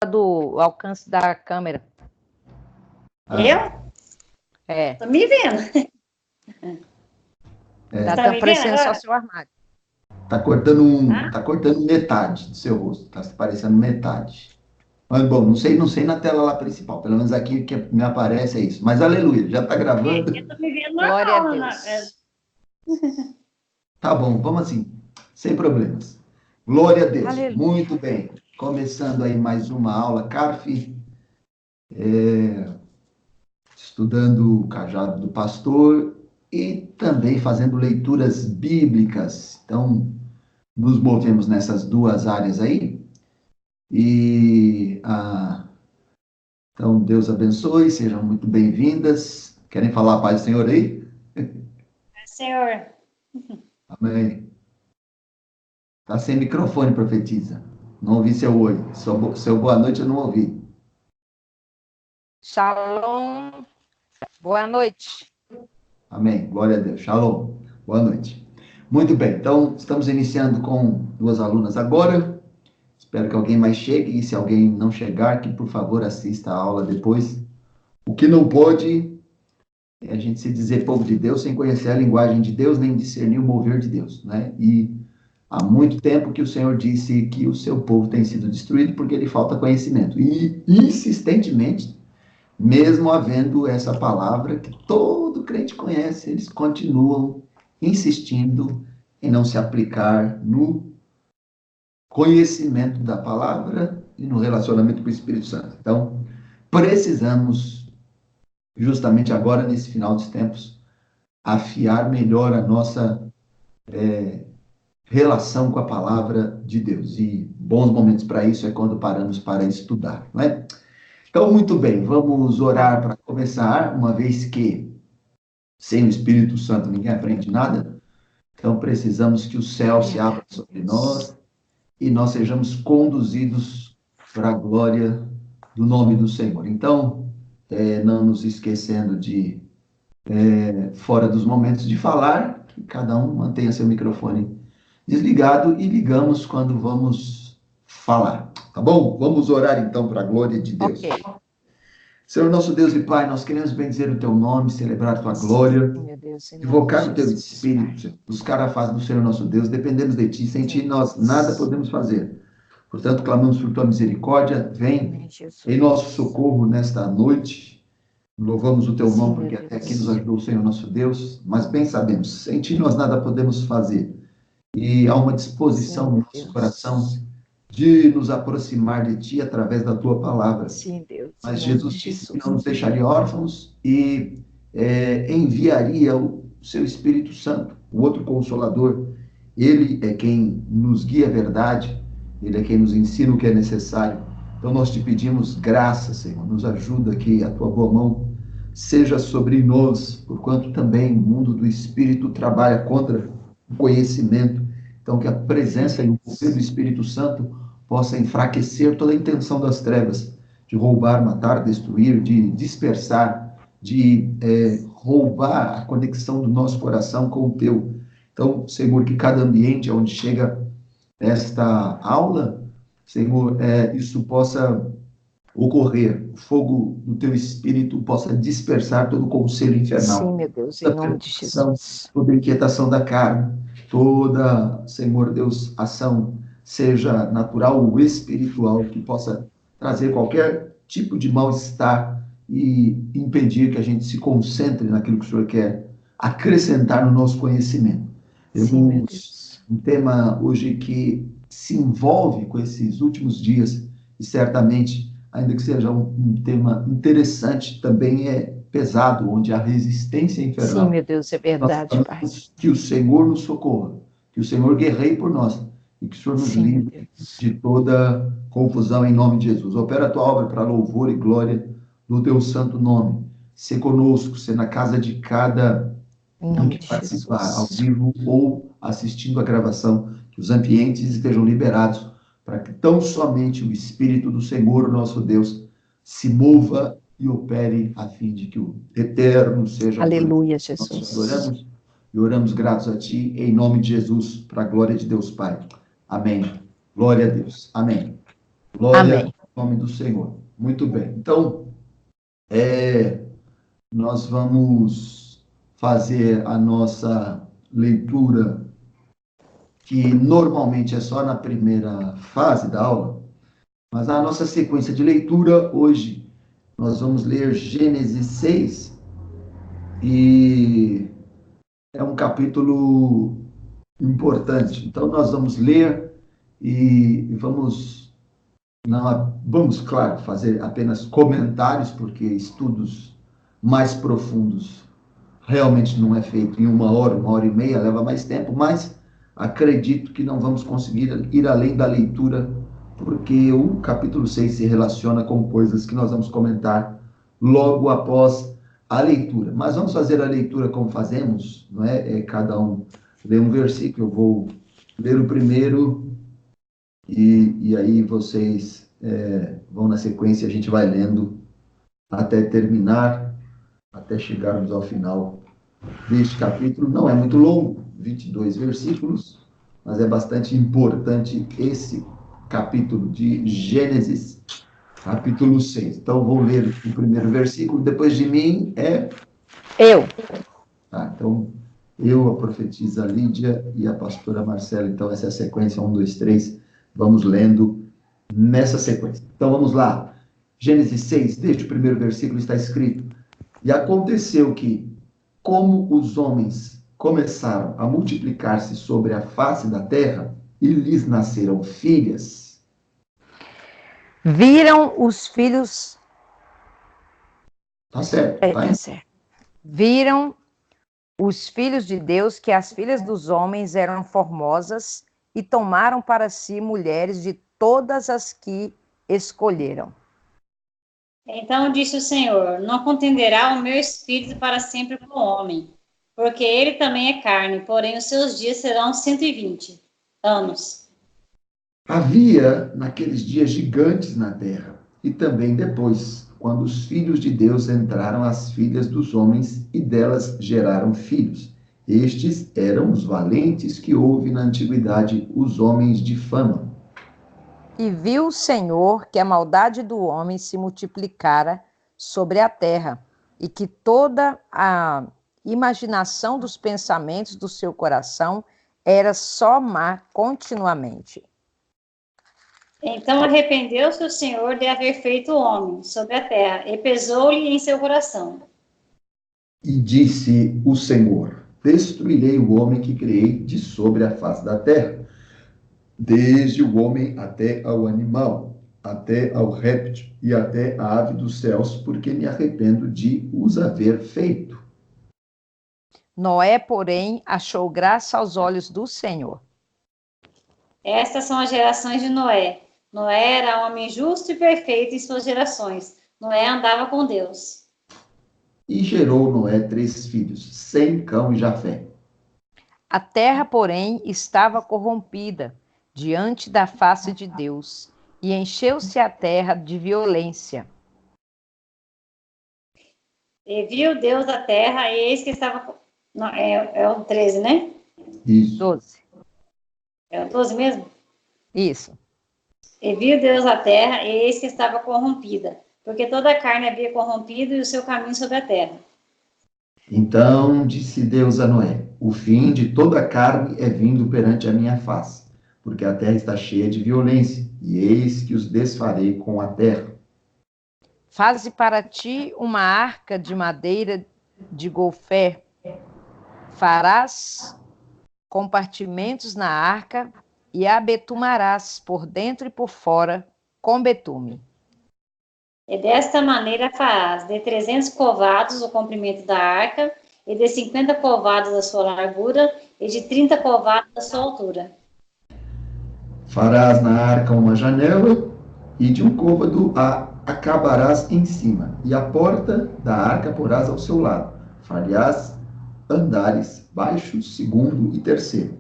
do alcance da câmera. Eu? É. Tô me vendo. Tá aparecendo só seu armário. Tá cortando metade do seu rosto. Tá aparecendo metade. Mas, bom, não sei na tela lá principal. Pelo menos aqui que me aparece é isso. Mas, aleluia, já tá gravando. Eu tô me vendo Glória a normal. Deus. Tá bom, vamos assim. Sem problemas. Glória a Deus. Aleluia. Muito bem. Começando aí mais uma aula, CARF. Estudando o cajado do pastor e também fazendo leituras bíblicas. Então, nos movemos nessas duas áreas aí. Então, Deus abençoe, sejam muito bem-vindas. Querem falar a paz do Senhor aí? Senhor. Amém. Está sem microfone, profetiza. Não ouvi seu oi. Seu boa noite eu não ouvi. Shalom. Boa noite. Amém. Glória a Deus. Shalom. Boa noite. Muito bem. Então, estamos iniciando com duas alunas agora. Espero que alguém mais chegue. E se alguém não chegar, que por favor assista a aula depois. O que não pode é a gente se dizer povo de Deus sem conhecer a linguagem de Deus, nem discernir o mover de Deus, né? E há muito tempo que o Senhor disse que o seu povo tem sido destruído porque lhe falta conhecimento. E, insistentemente, mesmo havendo essa palavra que todo crente conhece, eles continuam insistindo em não se aplicar no conhecimento da palavra e no relacionamento com o Espírito Santo. Então, precisamos, justamente agora, nesse final dos tempos, afiar melhor a nossa relação com a palavra de Deus. E bons momentos para isso é quando paramos para estudar, não é? Então, muito bem, vamos orar para começar, uma vez que sem o Espírito Santo ninguém aprende nada. Então, precisamos que o céu se abra sobre nós e nós sejamos conduzidos para a glória do nome do Senhor. Então, não nos esquecendo de, fora dos momentos de falar, que cada um mantenha seu microfone desligado e ligamos quando vamos falar. Tá bom? Vamos orar então para a glória de Deus. Ok. Senhor nosso Deus e Pai, nós queremos bendizer o teu nome, celebrar a tua glória, Meu Deus, invocar o teu Espírito, buscar a face do Senhor nosso Deus, dependemos de ti, sem ti nós nada podemos fazer. Portanto, clamamos por tua misericórdia, vem em nosso socorro nesta noite, louvamos o teu nome, porque até aqui nos ajudou o Senhor nosso Deus, mas bem sabemos, sem ti nós nada podemos fazer. E há uma disposição no nosso coração de nos aproximar de ti através da tua palavra. Sim, Deus. Mas Jesus disse que não nos deixaria órfãos e enviaria o seu Espírito Santo, o outro Consolador. Ele é quem nos guia a verdade, ele é quem nos ensina o que é necessário. Então nós te pedimos graça, Senhor, nos ajuda que a tua boa mão seja sobre nós, porquanto também o mundo do Espírito trabalha contra o conhecimento. Então que a presença e o poder do Espírito Santo possa enfraquecer toda a intenção das trevas, de roubar, matar, destruir, de dispersar, de roubar a conexão do nosso coração com o teu. Então, Senhor, que cada ambiente onde chega esta aula, Senhor, isso possa ocorrer, o fogo do teu Espírito possa dispersar todo o conselho infernal. Sim, meu Deus, em nome de Jesus. Toda inquietação da carne, toda, Senhor Deus, ação, seja natural ou espiritual, que possa trazer qualquer tipo de mal-estar e impedir que a gente se concentre naquilo que o Senhor quer acrescentar no nosso conhecimento. Temos um tema hoje que se envolve com esses últimos dias e certamente, ainda que seja um tema interessante, também é pesado, onde há resistência infernal. Sim, meu Deus, é verdade, Pai. Que o Senhor nos socorra, que o Senhor guerreie por nós e que o Senhor nos livre de toda confusão em nome de Jesus. Opera a tua obra para louvor e glória do teu santo nome. Sê conosco, sê na casa de cada um que participar ao vivo ou assistindo a gravação, que os ambientes estejam liberados para que tão somente o Espírito do Senhor, nosso Deus, se mova e opere a fim de que o eterno seja. Aleluia, Jesus. Nós adoramos e oramos gratos a ti, em nome de Jesus, para a glória de Deus Pai. Amém. Glória a Deus. Amém. Glória, Amém. nome do Senhor. Muito bem. Então, nós vamos fazer a nossa leitura, que normalmente é só na primeira fase da aula, mas a nossa sequência de leitura hoje, nós vamos ler Gênesis 6, e é um capítulo importante. Então, nós vamos ler e vamos, claro, fazer apenas comentários, porque estudos mais profundos realmente não é feito em 1 hora e meia, leva mais tempo, mas acredito que não vamos conseguir ir além da leitura, porque o capítulo 6 se relaciona com coisas que nós vamos comentar logo após a leitura. Mas vamos fazer a leitura como fazemos, não é? Cada um lê um versículo, eu vou ler o primeiro, e aí vocês vão na sequência, a gente vai lendo até terminar, até chegarmos ao final deste capítulo. Não é muito longo, 22 versículos, mas é bastante importante esse capítulo de Gênesis, capítulo 6. Então, vou ler o primeiro versículo, depois de mim Eu. Então, eu, a profetisa Lídia e a pastora Marcela. Então, essa é a sequência, 1, 2, 3. Vamos lendo nessa sequência. Então, vamos lá. Gênesis 6, desde o primeiro versículo está escrito: E aconteceu que, como os homens começaram a multiplicar-se sobre a face da terra, e lhes nasceram filhas. Viram os filhos. Tá certo, tá Tá indo. certo. Viram os filhos de Deus que as filhas dos homens eram formosas e tomaram para si mulheres de todas as que escolheram. Então disse o Senhor: Não contenderá o meu espírito para sempre com o homem, porque ele também é carne, porém os seus dias serão 120 anos. Havia naqueles dias gigantes na terra, e também depois, quando os filhos de Deus entraram as filhas dos homens e delas geraram filhos. Estes eram os valentes que houve na antiguidade, os homens de fama. E viu o Senhor que a maldade do homem se multiplicara sobre a terra, e que toda a imaginação dos pensamentos do seu coração era só má continuamente. Então arrependeu-se o Senhor de haver feito o homem sobre a terra, e pesou-lhe em seu coração. E disse o Senhor: Destruirei o homem que criei de sobre a face da terra, desde o homem até ao animal, até ao réptil e até a ave dos céus, porque me arrependo de os haver feito. Noé, porém, achou graça aos olhos do Senhor. Estas são as gerações de Noé. Noé era homem justo e perfeito em suas gerações. Noé andava com Deus. E gerou Noé 3 filhos, Sem, Cão e Jafé. A terra, porém, estava corrompida diante da face de Deus, e encheu-se a terra de violência. E viu Deus a terra, e eis que estava... Não, é o 13, né? Isso. 12. É o 12 mesmo? Isso. E viu Deus a terra, e eis que estava corrompida, porque toda a carne havia corrompido e o seu caminho sobre a terra. Então disse Deus a Noé: O fim de toda a carne é vindo perante a minha face, porque a terra está cheia de violência, e eis que os desfarei com a terra. Faze para ti uma arca de madeira de gofé. Farás compartimentos na arca e a betumarás por dentro e por fora com betume. E desta maneira farás de 300 covados o comprimento da arca, e de 50 covados a sua largura, e de 30 covados a sua altura. Farás na arca uma janela, e de um côvado a acabarás em cima, e a porta da arca porás ao seu lado. Farás andares baixos, segundo e terceiro.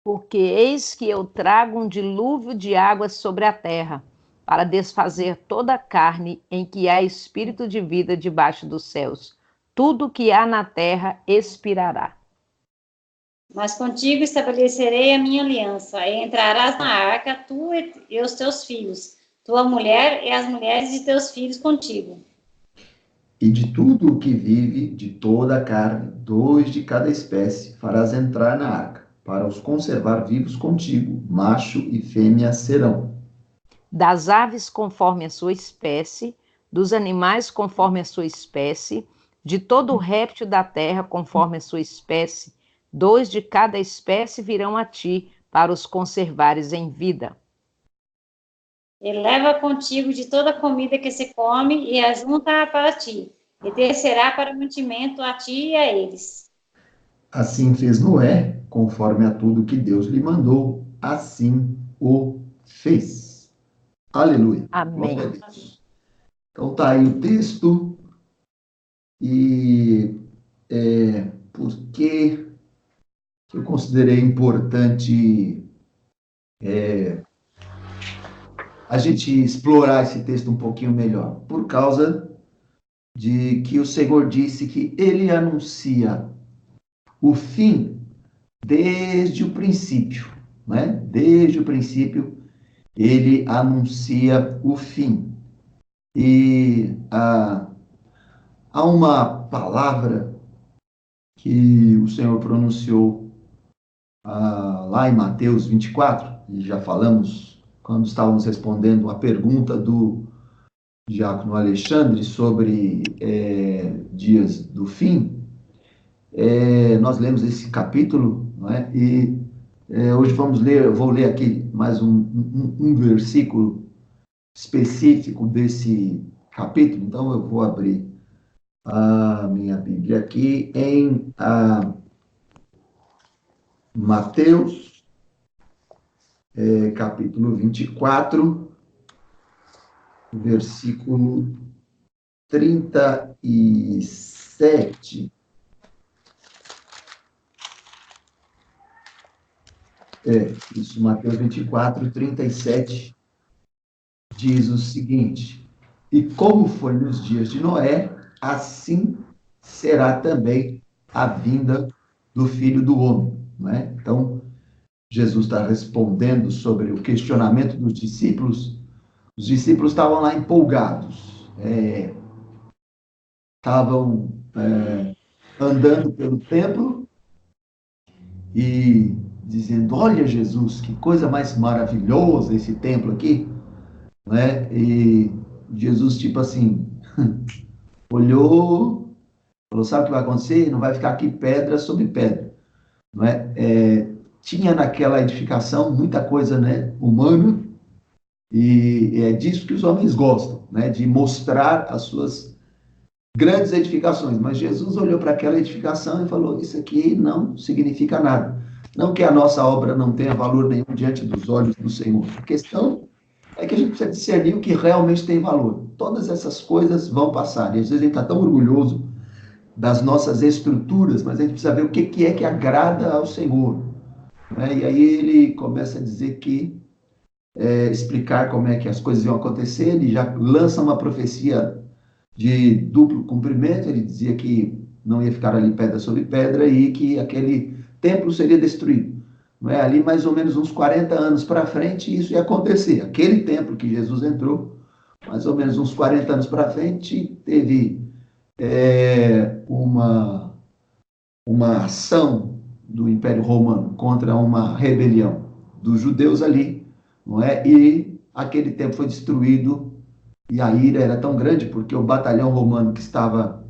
Porque eis que eu trago um dilúvio de águas sobre a terra, para desfazer toda a carne em que há espírito de vida debaixo dos céus. Tudo que há na terra expirará. Mas contigo estabelecerei a minha aliança, e entrarás na arca, tu e os teus filhos, tua mulher e as mulheres de teus filhos contigo. E de tudo o que vive, de toda a carne, 2 de cada espécie, farás entrar na arca, para os conservar vivos contigo, macho e fêmea serão. Das aves conforme a sua espécie, dos animais conforme a sua espécie, de todo o réptil da terra conforme a sua espécie, 2 de cada espécie virão a ti, para os conservares em vida. E leva contigo de toda a comida que se come e ajunta-a para ti, e te será para mantimento a ti e a eles. Assim fez Noé, conforme a tudo que Deus lhe mandou, assim o fez. Aleluia. Amém. Glória a Deus. Então tá aí o texto. E por que eu considerei importante a gente explorar esse texto um pouquinho melhor? Por causa de que o Senhor disse que ele anuncia o fim desde o princípio, né? Desde o princípio, ele anuncia o fim. E há uma palavra que o Senhor pronunciou lá em Mateus 24, e já falamos quando estávamos respondendo a pergunta do diácono Alexandre sobre dias do fim. Nós lemos esse capítulo, não é? E hoje eu vou ler aqui mais um versículo específico desse capítulo. Então eu vou abrir a minha Bíblia aqui em Mateus, capítulo 24, versículo 37. Isso, Mateus 24, 37, diz o seguinte: e como foi nos dias de Noé, assim será também a vinda do Filho do Homem. Não é? Então, Jesus está respondendo sobre o questionamento dos discípulos. Os discípulos estavam lá empolgados, estavam andando pelo templo e dizendo: olha, Jesus, que coisa mais maravilhosa esse templo aqui, né? E Jesus, tipo assim, olhou, falou: sabe o que vai acontecer? Não vai ficar aqui pedra sobre pedra, não é? Tinha naquela edificação muita coisa, né, humana, e é disso que os homens gostam, né, de mostrar as suas grandes edificações. Mas Jesus olhou para aquela edificação e falou: isso aqui não significa nada. Não que a nossa obra não tenha valor nenhum diante dos olhos do Senhor. A questão é que a gente precisa discernir o que realmente tem valor. Todas essas coisas vão passar. E às vezes a gente está tão orgulhoso das nossas estruturas, mas a gente precisa ver o que é que agrada ao Senhor. Né? E aí ele começa a dizer que, explicar como é que as coisas iam acontecer. Ele já lança uma profecia de duplo cumprimento. Ele dizia que não ia ficar ali pedra sobre pedra e que aquele templo seria destruído. Não é? Ali mais ou menos uns 40 anos para frente isso ia acontecer. Aquele templo que Jesus entrou, mais ou menos uns 40 anos para frente, teve uma ação do Império Romano contra uma rebelião dos judeus ali, não é? E aquele templo foi destruído. E a ira era tão grande porque o batalhão romano que estava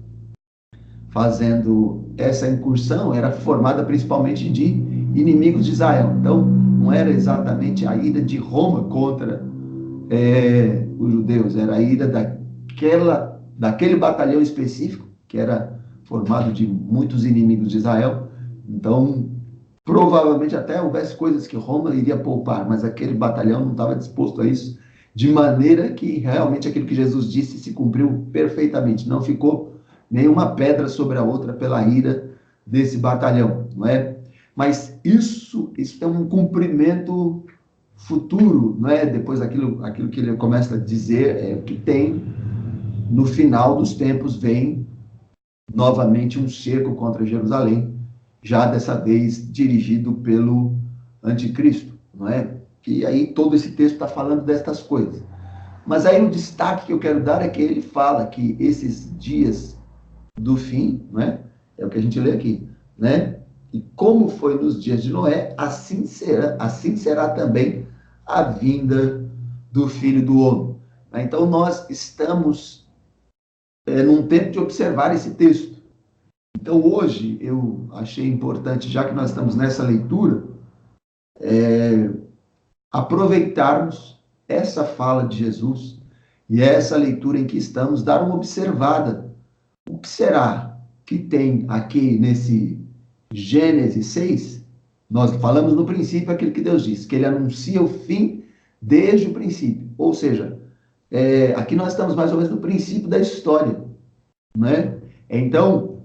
fazendo essa incursão era formada principalmente de inimigos de Israel. Então, não era exatamente a ira de Roma contra os judeus, era a ira daquele batalhão específico, que era formado de muitos inimigos de Israel. Então, provavelmente até houvesse coisas que Roma iria poupar, mas aquele batalhão não estava disposto a isso, de maneira que realmente aquilo que Jesus disse se cumpriu perfeitamente. Não ficou nenhuma pedra sobre a outra pela ira desse batalhão, não é? Mas isso é um cumprimento futuro, não é? Depois aquilo que ele começa a dizer é que tem no final dos tempos vem novamente um cerco contra Jerusalém, já dessa vez dirigido pelo anticristo, não é? E aí todo esse texto está falando destas coisas. Mas aí o destaque que eu quero dar é que ele fala que esses dias do fim, né? É o que a gente lê aqui, né? E como foi nos dias de Noé, assim será também a vinda do Filho do Homem. Então nós estamos num tempo de observar esse texto. Então hoje eu achei importante, já que nós estamos nessa leitura, aproveitarmos essa fala de Jesus e essa leitura em que estamos, dar uma observada. O que será que tem aqui nesse Gênesis 6? Nós falamos no princípio aquilo que Deus disse, que ele anuncia o fim desde o princípio. Ou seja, aqui nós estamos mais ou menos no princípio da história, né? Então,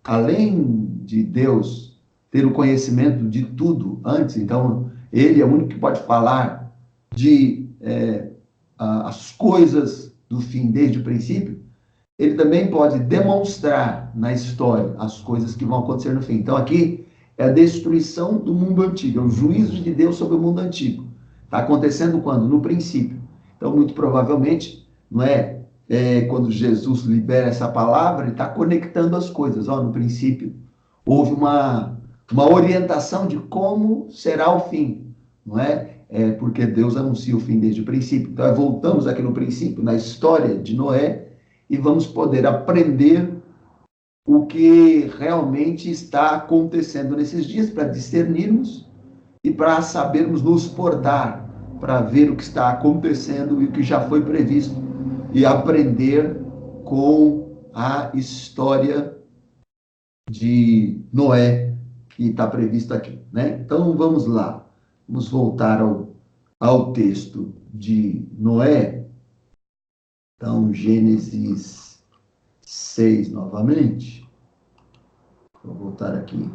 além de Deus ter o conhecimento de tudo antes, então ele é o único que pode falar de as coisas do fim desde o princípio. Ele também pode demonstrar na história as coisas que vão acontecer no fim. Então aqui é a destruição do mundo antigo, é o juízo de Deus sobre o mundo antigo. Está acontecendo quando? No princípio. Então, muito provavelmente, não quando Jesus libera essa palavra, ele está conectando as coisas. No princípio, houve uma orientação de como será o fim, não é? Porque Deus anuncia o fim desde o princípio. Então, voltamos aqui no princípio, na história de Noé, e vamos poder aprender o que realmente está acontecendo nesses dias, para discernirmos e para sabermos nos portar, para ver o que está acontecendo e o que já foi previsto, e aprender com a história de Noé, que está prevista aqui, né? Então, vamos lá. Vamos voltar ao texto de Noé. Então, Gênesis 6 novamente. Vou voltar aqui.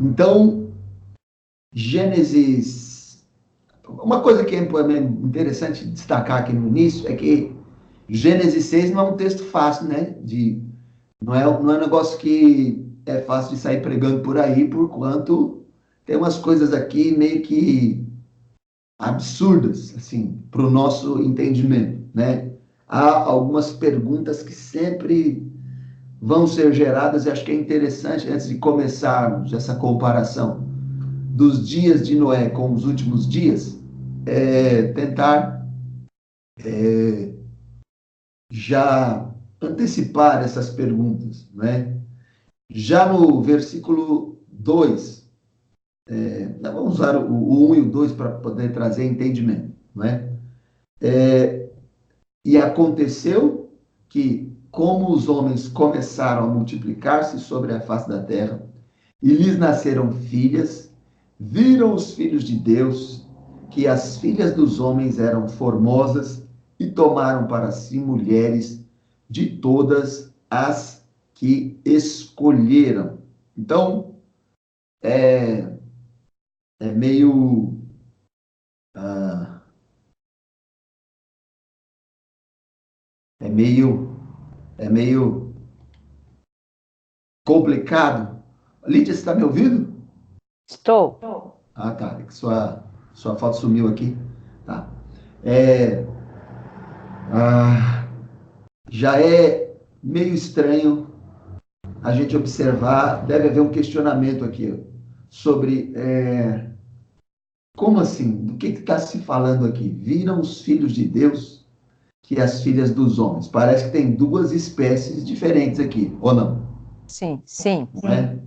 Então, Gênesis... Uma coisa que é interessante destacar aqui no início é que Gênesis 6 não é um texto fácil, né? Não é um negócio que é fácil de sair pregando por aí, porquanto tem umas coisas aqui meio que absurdas, assim, para o nosso entendimento, né? Há algumas perguntas que sempre vão ser geradas, e acho que é interessante, antes de começarmos essa comparação dos dias de Noé com os últimos dias, tentar já antecipar essas perguntas, né? Já no versículo 2, vamos usar o 1 e o 2 para poder trazer entendimento, não é? E aconteceu que, como os homens começaram a multiplicar-se sobre a face da terra, e lhes nasceram filhas, viram os filhos de Deus que as filhas dos homens eram formosas e tomaram para si mulheres de todas as que escolheram. Então, é meio... É meio complicado. Lídia, você está me ouvindo? Estou. Ah, tá. É que sua foto sumiu aqui. Tá. Já é meio estranho a gente observar, deve haver um questionamento aqui sobre como assim? Do que está se falando aqui? Viram os filhos de Deus que as filhas dos homens. Parece que tem duas espécies diferentes aqui, ou não? Sim, sim. Não é?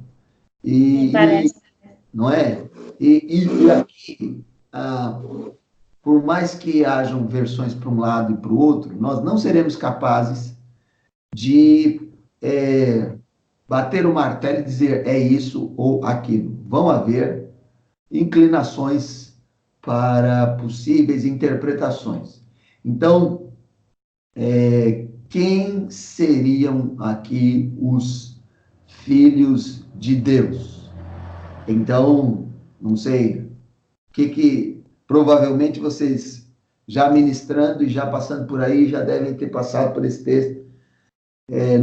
Não é? E aqui, por mais que hajam versões para um lado e para o outro, nós não seremos capazes de bater o martelo e dizer é isso ou aquilo. Vão haver inclinações para possíveis interpretações. Então, quem seriam aqui os filhos de Deus? Então, não sei, que provavelmente vocês já ministrando e já passando por aí, já devem ter passado por esse texto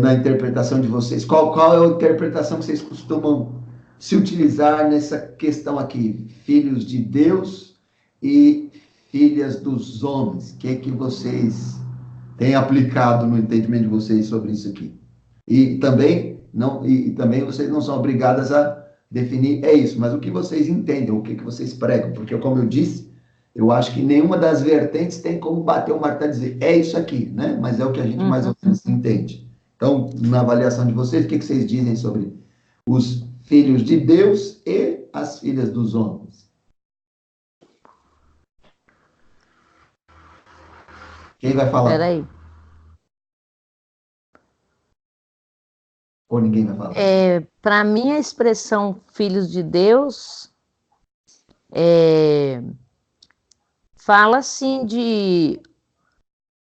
na interpretação de vocês. Qual é a interpretação que vocês costumam se utilizar nessa questão aqui, filhos de Deus e filhas dos homens? O que é que vocês têm aplicado no entendimento de vocês sobre isso aqui? E também, também vocês não são obrigadas a definir, é isso, mas o que vocês entendem, o que vocês pregam, porque como eu disse, eu acho que nenhuma das vertentes tem como bater o martelo e dizer, é isso aqui, né? Mas é o que a gente mais ou menos entende. Então, na avaliação de vocês, o que vocês dizem sobre os filhos de Deus e as filhas dos homens? Quem vai falar? Espera aí. Ou ninguém vai falar? Para mim, a expressão filhos de Deus fala assim de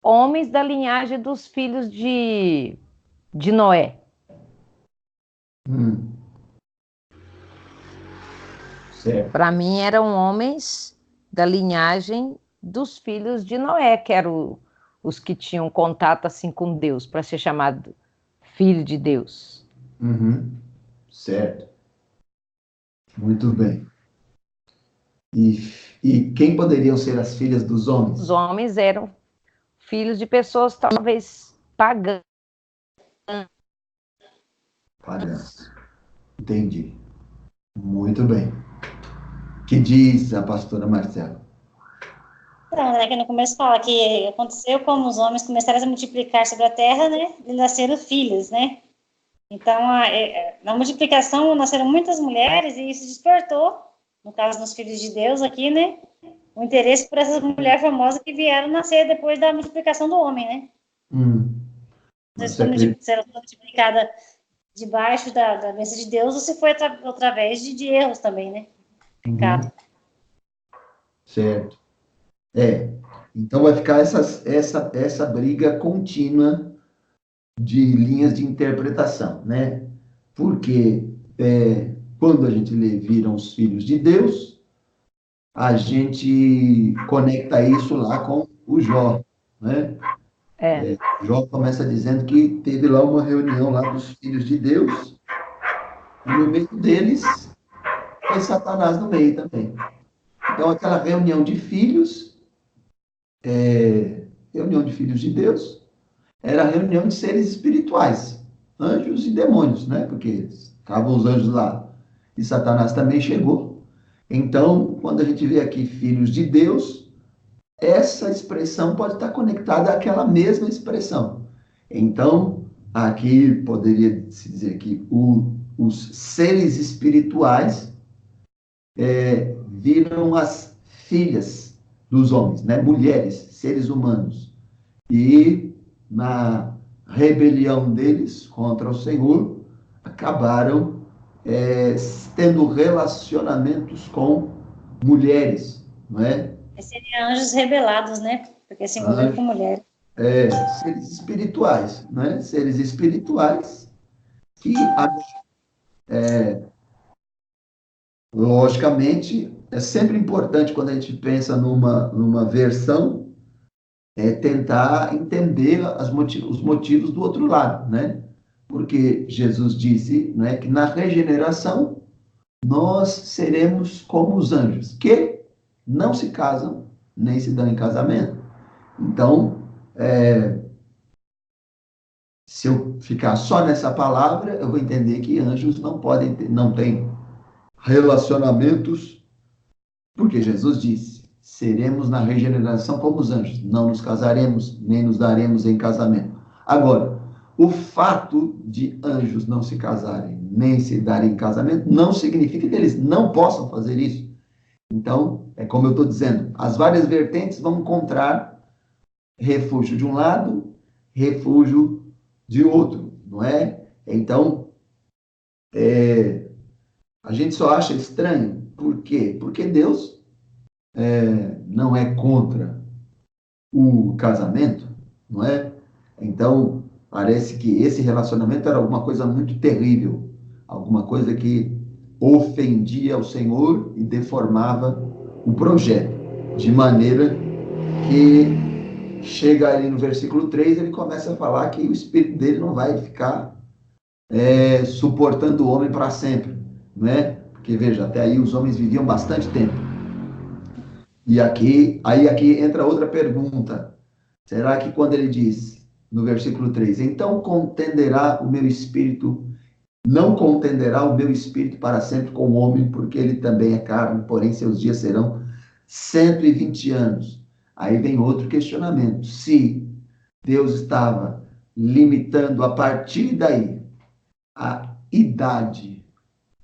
homens da linhagem dos filhos de Noé. Certo. Para mim, eram homens da linhagem dos filhos de Noé, que eram os que tinham contato assim com Deus, para ser chamado filho de Deus. Certo. Muito bem. E quem poderiam ser as filhas dos homens? Os homens eram filhos de pessoas talvez pagãs. Pagãs. Entendi. Muito bem. O que diz a pastora Marcela? Então, né, que no começo fala que aconteceu como os homens começaram a se multiplicar sobre a terra, né, e nasceram filhos, né? Então, na multiplicação nasceram muitas mulheres e isso despertou, no caso dos filhos de Deus aqui, né, o interesse por essas mulheres famosas que vieram nascer depois da multiplicação do homem, né? Se ela foi multiplicada debaixo da bênção de Deus ou se foi através de erros também, né? Pecado. Certo. Então vai ficar essa briga contínua de linhas de interpretação, né? Porque quando a gente lê viram os filhos de Deus, a gente conecta isso lá com o Jó, né? Jó começa dizendo que teve lá uma reunião lá dos filhos de Deus, e no meio deles foi Satanás no meio também. Então, aquela reunião de filhos de Deus, era a reunião de seres espirituais, anjos e demônios, né? Porque estavam os anjos lá e Satanás também chegou. Então, quando a gente vê aqui filhos de Deus, essa expressão pode estar conectada àquela mesma expressão. Então, aqui poderia se dizer que os seres espirituais viram as filhas dos homens, né? Mulheres, seres humanos. E na rebelião deles contra o Senhor, acabaram tendo relacionamentos com mulheres, não é? Seriam anjos rebelados, né? Porque se envolveram com mulheres. Seres espirituais, né? Seres espirituais que, logicamente, é sempre importante quando a gente pensa numa versão, tentar entender os motivos do outro lado, né? Porque Jesus disse, né, que na regeneração nós seremos como os anjos, que não se casam nem se dão em casamento. Então, se eu ficar só nessa palavra, eu vou entender que anjos não têm relacionamentos, porque Jesus disse, seremos na regeneração como os anjos, não nos casaremos, nem nos daremos em casamento. Agora, o fato de anjos não se casarem, nem se darem em casamento, não significa que eles não possam fazer isso. Então, é como eu estou dizendo, as várias vertentes vão encontrar refúgio de um lado, refúgio de outro, não é? Então, a gente só acha estranho. Por quê? Porque Deus não é contra o casamento, não é? Então, parece que esse relacionamento era alguma coisa muito terrível, alguma coisa que ofendia o Senhor e deformava o projeto, de maneira que chega ali no versículo 3, ele começa a falar que o espírito dele não vai ficar suportando o homem para sempre, não é? Porque, veja, até aí os homens viviam bastante tempo. E aqui entra outra pergunta. Será que quando ele diz, no versículo 3, então contenderá o meu espírito, não contenderá o meu espírito para sempre com o homem, porque ele também é carne, porém seus dias serão 120 anos. Aí vem outro questionamento. Se Deus estava limitando a partir daí a idade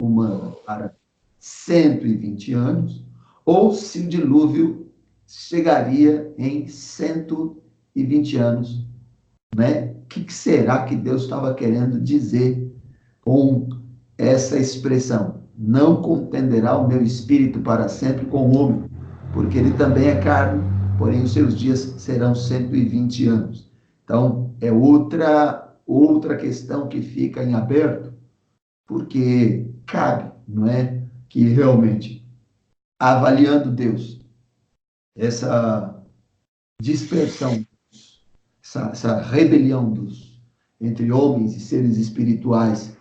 humana para 120 anos, ou se o dilúvio chegaria em 120 anos, né? O que será que Deus estava querendo dizer com essa expressão? Não contenderá o meu espírito para sempre com o homem, porque ele também é carne, porém os seus dias serão 120 anos. Então, é outra questão que fica em aberto, porque cabe, não é? Que realmente, avaliando Deus, essa dispersão, essa rebelião entre homens e seres espirituais,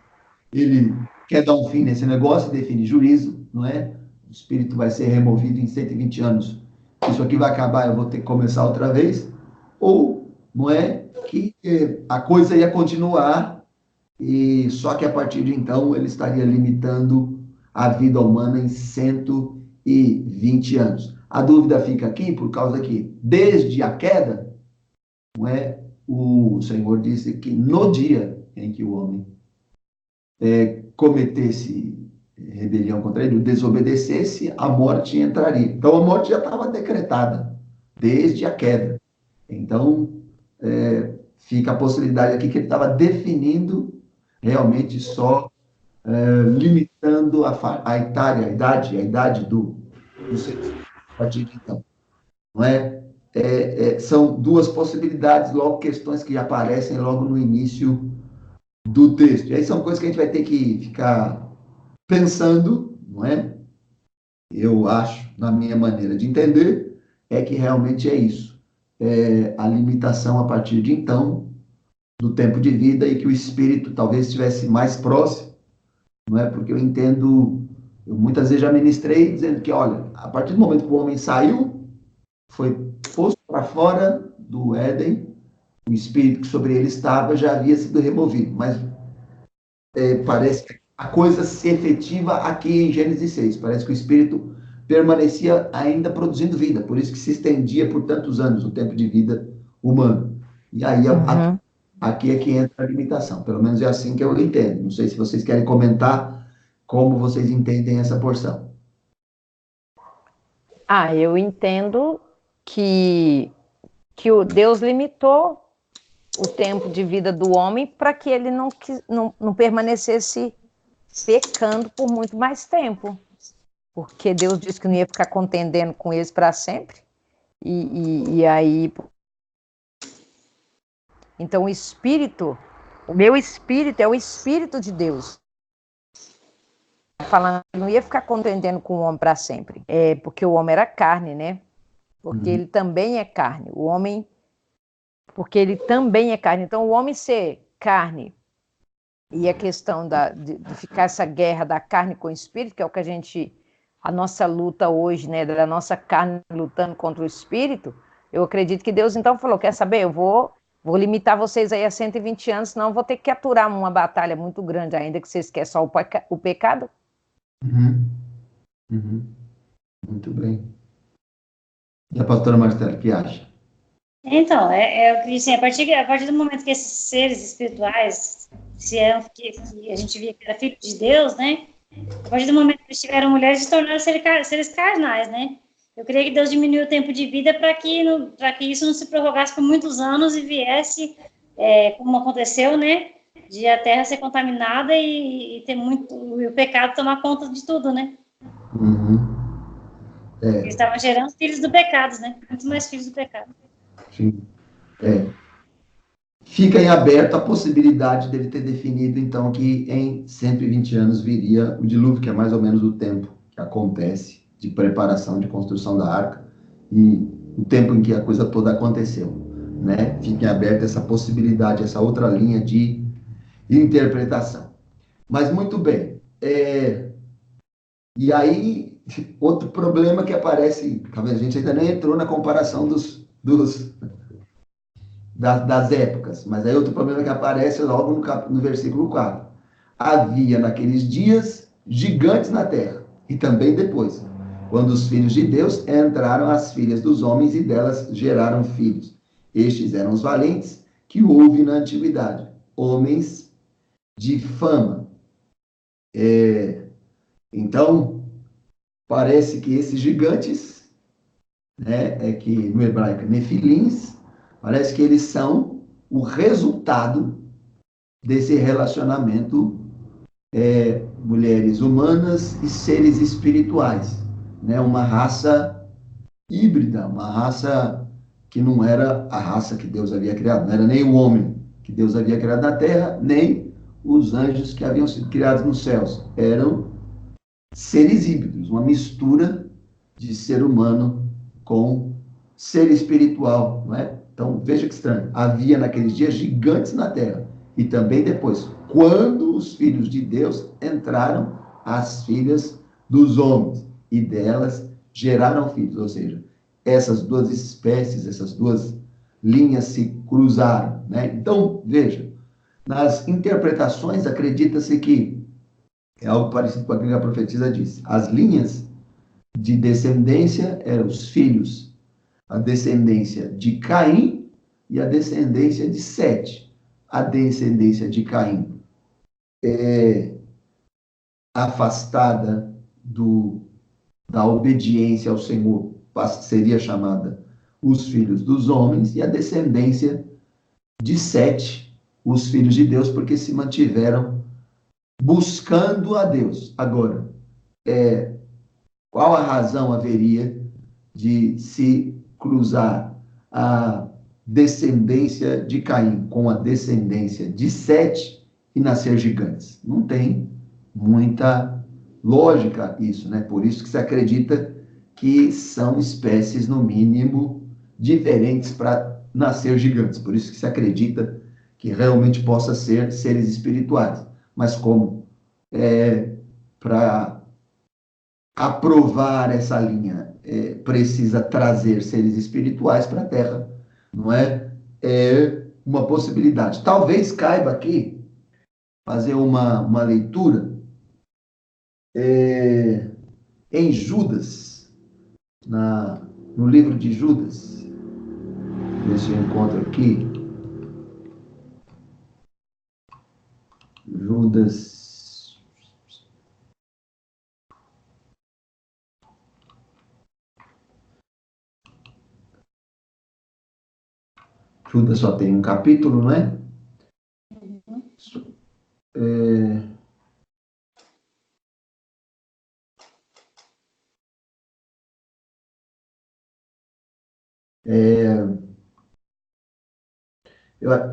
ele quer dar um fim nesse negócio, define juízo, não é? O espírito vai ser removido em 120 anos. Isso aqui vai acabar, eu vou ter que começar outra vez. Ou, não é? Que a coisa ia continuar, e só que a partir de então ele estaria limitando a vida humana em 120 anos. A dúvida fica aqui por causa que, desde a queda, não é? O Senhor disse que no dia em que o homem cometesse rebelião contra ele, desobedecesse, a morte entraria. Então a morte já estava decretada desde a queda. Então fica a possibilidade aqui que ele estava definindo realmente só limitando a idade do ser a partir de então. Não é? São duas possibilidades, logo questões que aparecem logo no início do texto. E aí são coisas que a gente vai ter que ficar pensando, não é? Eu acho, na minha maneira de entender, é que realmente é isso. A limitação a partir de então, do tempo de vida, e que o espírito talvez estivesse mais próximo, não é? Porque eu entendo, eu muitas vezes já ministrei dizendo que, olha, a partir do momento que o homem saiu, foi posto para fora do Éden, o espírito que sobre ele estava já havia sido removido, mas parece que a coisa se efetiva aqui em Gênesis 6. Parece que o Espírito permanecia ainda produzindo vida, por isso que se estendia por tantos anos o tempo de vida humano. E aí, aqui é que entra a limitação. Pelo menos é assim que eu entendo. Não sei se vocês querem comentar como vocês entendem essa porção. Eu entendo que o Deus limitou o tempo de vida do homem para que ele não permanecesse pecando por muito mais tempo. Porque Deus disse que não ia ficar contendendo com eles para sempre. E aí... Então o meu espírito é o espírito de Deus. Falando, não ia ficar contendendo com o homem para sempre. Porque o homem era carne, né? Porque ele também é carne. O homem... Porque ele também é carne. Então, o homem ser carne e a questão de ficar essa guerra da carne com o espírito, que é o que a nossa luta hoje, né, da nossa carne lutando contra o espírito, eu acredito que Deus então falou, quer saber, eu vou limitar vocês aí a 120 anos, senão eu vou ter que aturar uma batalha muito grande ainda, que vocês querem só o pecado. Muito bem. E a pastora Marcela, o que acha? Então, assim, a partir do momento que esses seres espirituais, que a gente via que era filho de Deus, né? A partir do momento que eles tiveram mulheres, se tornaram seres carnais, né? Eu creio que Deus diminuiu o tempo de vida para que isso não se prorrogasse por muitos anos e viesse, como aconteceu, né? De a terra ser contaminada e o pecado tomar conta de tudo, né? Eles estavam gerando filhos do pecado, né? Muito mais filhos do pecado. Sim. Fica em aberto a possibilidade dele ter definido, então, que em 120 anos viria o dilúvio, que é mais ou menos o tempo que acontece de preparação, de construção da arca, e o tempo em que a coisa toda aconteceu, né? Fica em aberto essa possibilidade, essa outra linha de interpretação. Mas, muito bem, E aí, outro problema que aparece, talvez a gente ainda nem entrou na comparação das épocas, mas aí outro problema que aparece logo no versículo 4. Havia naqueles dias gigantes na terra, e também depois, quando os filhos de Deus entraram as filhas dos homens e delas geraram filhos. Estes eram os valentes que houve na antiguidade, homens de fama. Então, parece que esses gigantes, né, que no hebraico nefilins, parece que eles são o resultado desse relacionamento mulheres humanas e seres espirituais, né? Uma raça híbrida, uma raça que não era a raça que Deus havia criado, não era nem o homem que Deus havia criado na terra, nem os anjos que haviam sido criados nos céus. Eram seres híbridos, uma mistura de ser humano com ser espiritual, não é? Então, veja que estranho. Havia naqueles dias gigantes na terra. E também depois, quando os filhos de Deus entraram, as filhas dos homens, e delas geraram filhos. Ou seja, essas duas espécies, essas duas linhas se cruzaram, né? Então, veja, nas interpretações acredita-se que é algo parecido com aquilo que a profetisa disse. As linhas de descendência eram os filhos, a descendência de Caim e a descendência de Sete. A descendência de Caim é afastada da obediência ao Senhor, seria chamada os filhos dos homens, e a descendência de Sete, os filhos de Deus, porque se mantiveram buscando a Deus. Agora, qual a razão haveria de se cruzar a descendência de Caim com a descendência de Sete e nascer gigantes? Não tem muita lógica isso, né? Por isso que se acredita que são espécies, no mínimo, diferentes para nascer gigantes. Por isso que se acredita que realmente possa ser seres espirituais. Mas como para aprovar essa linha precisa trazer seres espirituais para a Terra, não é? É uma possibilidade. Talvez caiba aqui fazer uma leitura em Judas, no livro de Judas. Ver se eu encontro aqui. Judas. Judas só tem um capítulo, não é?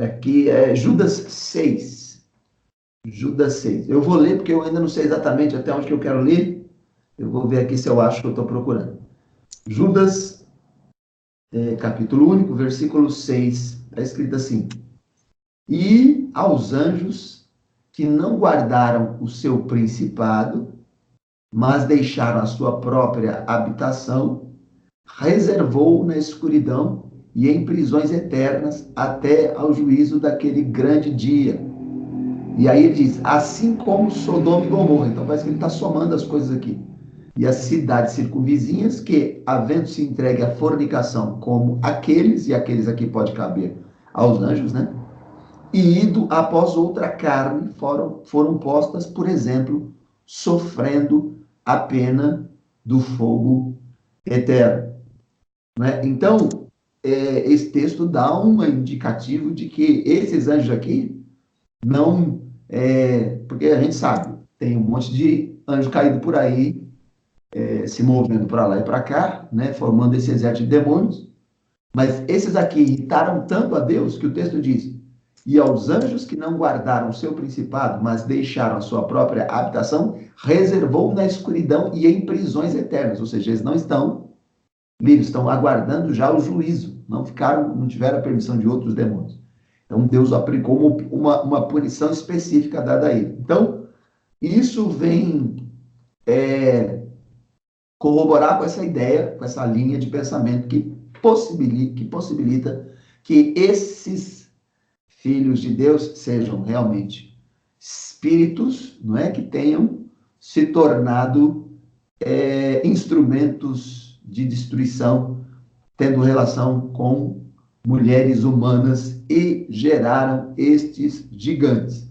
Aqui é Judas 6. Judas 6. Eu vou ler porque eu ainda não sei exatamente até onde que eu quero ler. Eu vou ver aqui se eu acho que eu estou procurando. Judas, capítulo único, versículo 6. Está escrito assim: E aos anjos que não guardaram o seu principado, mas deixaram a sua própria habitação, reservou na escuridão e em prisões eternas até ao juízo daquele grande dia. E aí ele diz, assim como Sodoma e Gomorra. Então parece que ele está somando as coisas aqui. E as cidades circunvizinhas que, havendo se entregue à fornicação como aqueles, e aqueles aqui pode caber aos anjos, né? E ido após outra carne, foram postas, por exemplo, sofrendo a pena do fogo eterno. Né? Então, esse texto dá um indicativo de que esses anjos aqui não... porque a gente sabe, tem um monte de anjo caído por aí, se movendo para lá e para cá, né? Formando esse exército de demônios. Mas esses aqui irritaram tanto a Deus que o texto diz: e aos anjos que não guardaram o seu principado, mas deixaram a sua própria habitação, reservou na escuridão e em prisões eternas. Ou seja, eles não estão livres, estão aguardando já o juízo. Não tiveram a permissão de outros demônios. Então, Deus aplicou uma punição específica dada a ele. Então, isso vem corroborar com essa ideia, com essa linha de pensamento que possibilita que esses filhos de Deus sejam realmente espíritos, não é, que tenham se tornado instrumentos de destruição, tendo relação com mulheres humanas e geraram estes gigantes.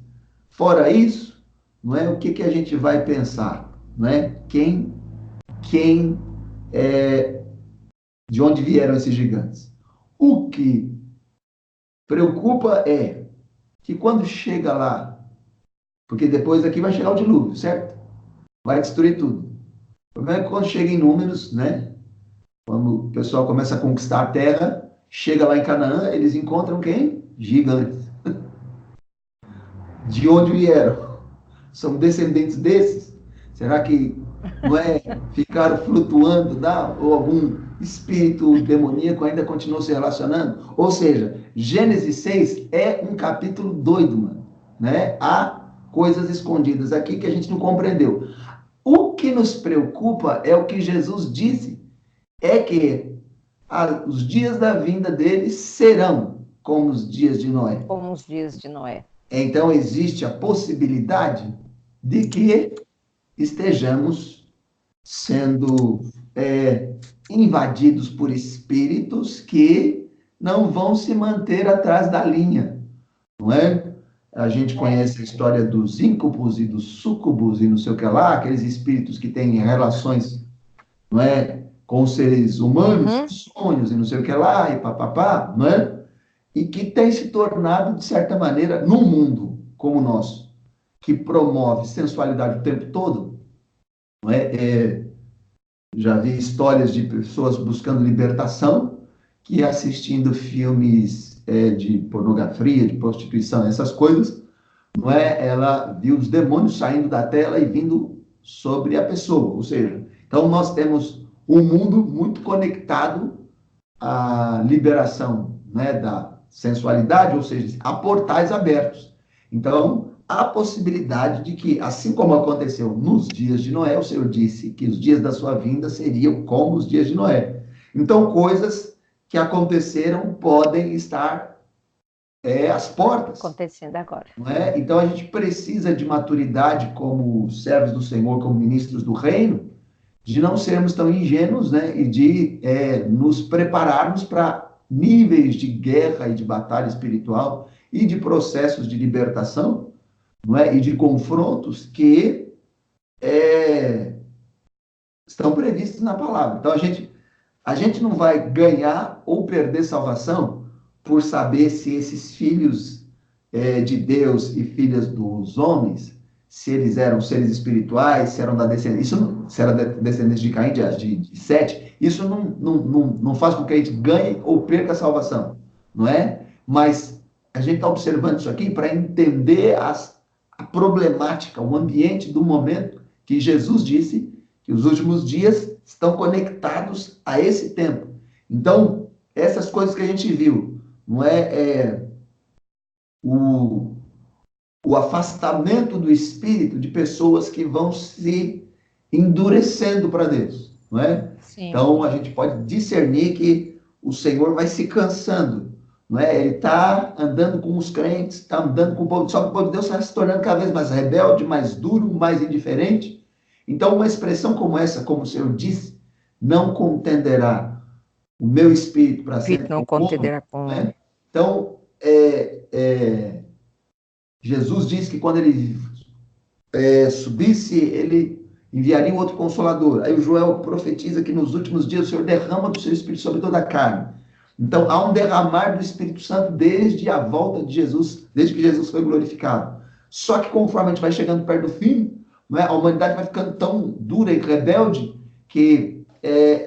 Fora isso, não é, o que a gente vai pensar, não é? De onde vieram esses gigantes? O que preocupa é que quando chega lá, porque depois aqui vai chegar o dilúvio, certo? Vai destruir tudo. O problema é que quando chega em Números, né? Quando o pessoal começa a conquistar a terra, chega lá em Canaã, eles encontram quem? Gigantes. De onde vieram? São descendentes desses? Será que não é, ficaram flutuando, ou algum espírito demoníaco ainda continuou se relacionando? Ou seja, Gênesis 6 é um capítulo doido, mano, né? Há coisas escondidas aqui que a gente não compreendeu. O que nos preocupa é o que Jesus disse, é que os dias da vinda dele serão como os dias de Noé. Como os dias de Noé. Então existe a possibilidade de que estejamos sendo invadidos por espíritos que não vão se manter atrás da linha, não é? A gente conhece a história dos íncubos e dos súcubos e não sei o que lá, aqueles espíritos que têm relações, não é, com os seres humanos, sonhos e não sei o que lá, e papapá, não é? E que tem se tornado, de certa maneira, num mundo como o nosso, que promove sensualidade o tempo todo, não é? Já vi histórias de pessoas buscando libertação, que assistindo filmes de pornografia, de prostituição, essas coisas, não é? Ela viu os demônios saindo da tela e vindo sobre a pessoa. Ou seja, então nós temos um mundo muito conectado à liberação, né, da sensualidade, ou seja, a portais abertos. Então, há possibilidade de que, assim como aconteceu nos dias de Noé, o Senhor disse que os dias da sua vinda seriam como os dias de Noé. Então, coisas que aconteceram podem estar às portas. Acontecendo agora. Não é? Então, a gente precisa de maturidade como servos do Senhor, como ministros do reino, de não sermos tão ingênuos, né? E de nos prepararmos para níveis de guerra e de batalha espiritual e de processos de libertação, não é? E de confrontos que estão previstos na palavra. Então, a gente não vai ganhar ou perder salvação por saber se esses filhos de Deus e filhas dos homens, se eles eram seres espirituais, se eram da descendência, se era descendência de Caim, de Sete, isso não faz com que a gente ganhe ou perca a salvação, não é? Mas a gente está observando isso aqui para entender a problemática, o ambiente do momento que Jesus disse que os últimos dias estão conectados a esse tempo. Então, essas coisas que a gente viu, não o afastamento do espírito de pessoas que vão se endurecendo para Deus, não é? Sim. Então, a gente pode discernir que o Senhor vai se cansando, não é? Ele está andando com os crentes, está andando com o povo, só que o povo de Deus está se tornando cada vez mais rebelde, mais duro, mais indiferente. Então, uma expressão como essa, como o Senhor disse, não contenderá o meu espírito para sempre. Não contenderá com... Né? Então, Jesus disse que quando ele subisse, ele enviaria um outro Consolador. Aí o Joel profetiza que nos últimos dias o Senhor derrama do seu Espírito sobre toda a carne. Então, há um derramar do Espírito Santo desde a volta de Jesus, desde que Jesus foi glorificado. Só que conforme a gente vai chegando perto do fim, não é, a humanidade vai ficando tão dura e rebelde que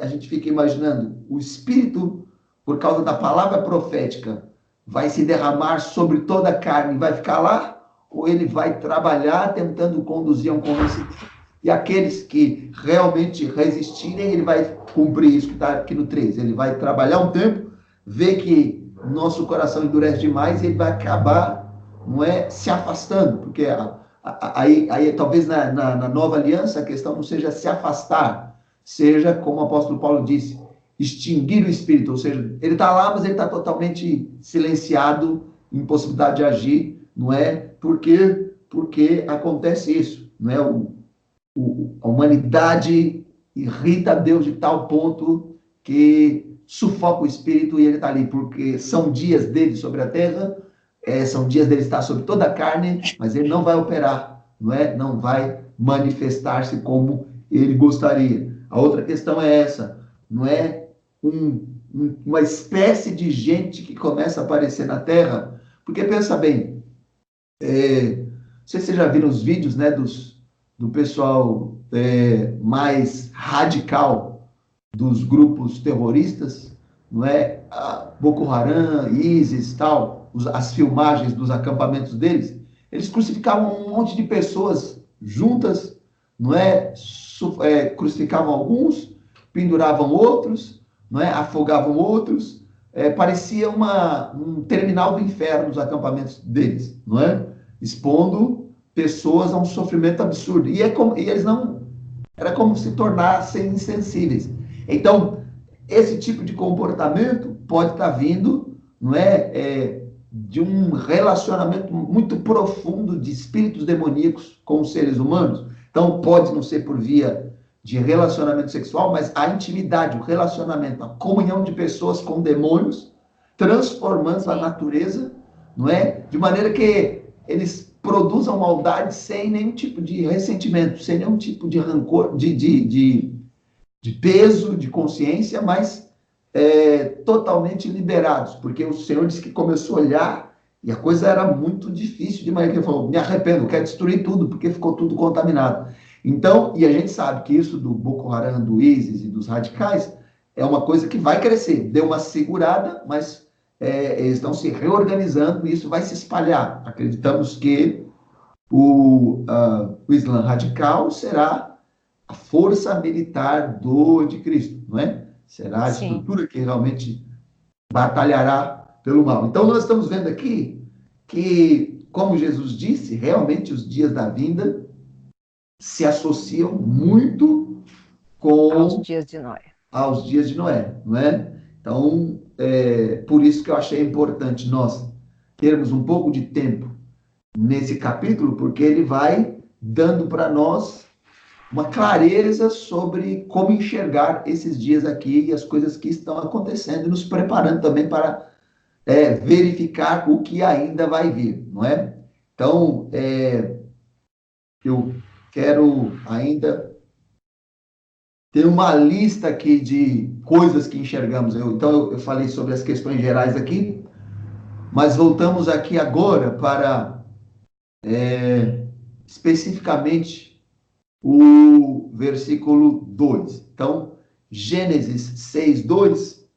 a gente fica imaginando o Espírito, por causa da palavra profética, vai se derramar sobre toda a carne e vai ficar lá, ou ele vai trabalhar tentando conduzir a um convencimento, e aqueles que realmente resistirem, ele vai cumprir isso que está aqui no 3. Ele vai trabalhar um tempo, ver que nosso coração endurece demais e ele vai acabar, não é, se afastando, porque a Aí talvez na nova aliança a questão não seja se afastar, seja, como o apóstolo Paulo disse, extinguir o espírito, ou seja, ele está lá, mas ele está totalmente silenciado, impossibilidade de agir, não é? Porque acontece isso, não é? A humanidade irrita Deus de tal ponto que sufoca o espírito e ele está ali, porque são dias dele sobre a terra, são dias dele estar sobre toda a carne, mas ele não vai operar, não é? Não vai manifestar-se como ele gostaria. A outra questão é essa, não é? Uma espécie de gente que começa a aparecer na terra, porque pensa bem, não sei se vocês já viram os vídeos, né, do pessoal mais radical dos grupos terroristas, não é? Boko Haram, ISIS, tal, as filmagens dos acampamentos deles, eles crucificavam um monte de pessoas juntas, não é? Crucificavam alguns, penduravam outros, não é? Afogavam outros, parecia um terminal do inferno os acampamentos deles, não é? Expondo pessoas a um sofrimento absurdo. E eles não... Era como se tornassem insensíveis. Então, esse tipo de comportamento pode estar vindo, não é, de um relacionamento muito profundo de espíritos demoníacos com os seres humanos. Então, pode não ser por via de relacionamento sexual, mas a intimidade, o relacionamento, a comunhão de pessoas com demônios, transformando a natureza, não é? De maneira que eles produzam maldade sem nenhum tipo de ressentimento, sem nenhum tipo de rancor, de peso, de consciência, mas totalmente liberados, porque o Senhor disse que começou a olhar e a coisa era muito difícil, de maneira que ele falou, me arrependo, quero destruir tudo, porque ficou tudo contaminado. Então, e a gente sabe que isso do Boko Haram, do ISIS e dos radicais é uma coisa que vai crescer. Deu uma segurada, mas eles estão se reorganizando e isso vai se espalhar. Acreditamos que o Islã radical será a força militar do anticristo, não é? Será a estrutura que realmente batalhará pelo mal. Então, nós estamos vendo aqui que, como Jesus disse, realmente os dias da vinda se associam muito com aos dias de Noé. Aos dias de Noé, não é? Então, por isso que eu achei importante nós termos um pouco de tempo nesse capítulo, porque ele vai dando para nós uma clareza sobre como enxergar esses dias aqui e as coisas que estão acontecendo, e nos preparando também para verificar o que ainda vai vir, não é? Então, eu quero ainda ter uma lista aqui de coisas que enxergamos. Então, eu falei sobre as questões gerais aqui, mas voltamos aqui agora para especificamente o versículo 2. Então, Gênesis 6, 2,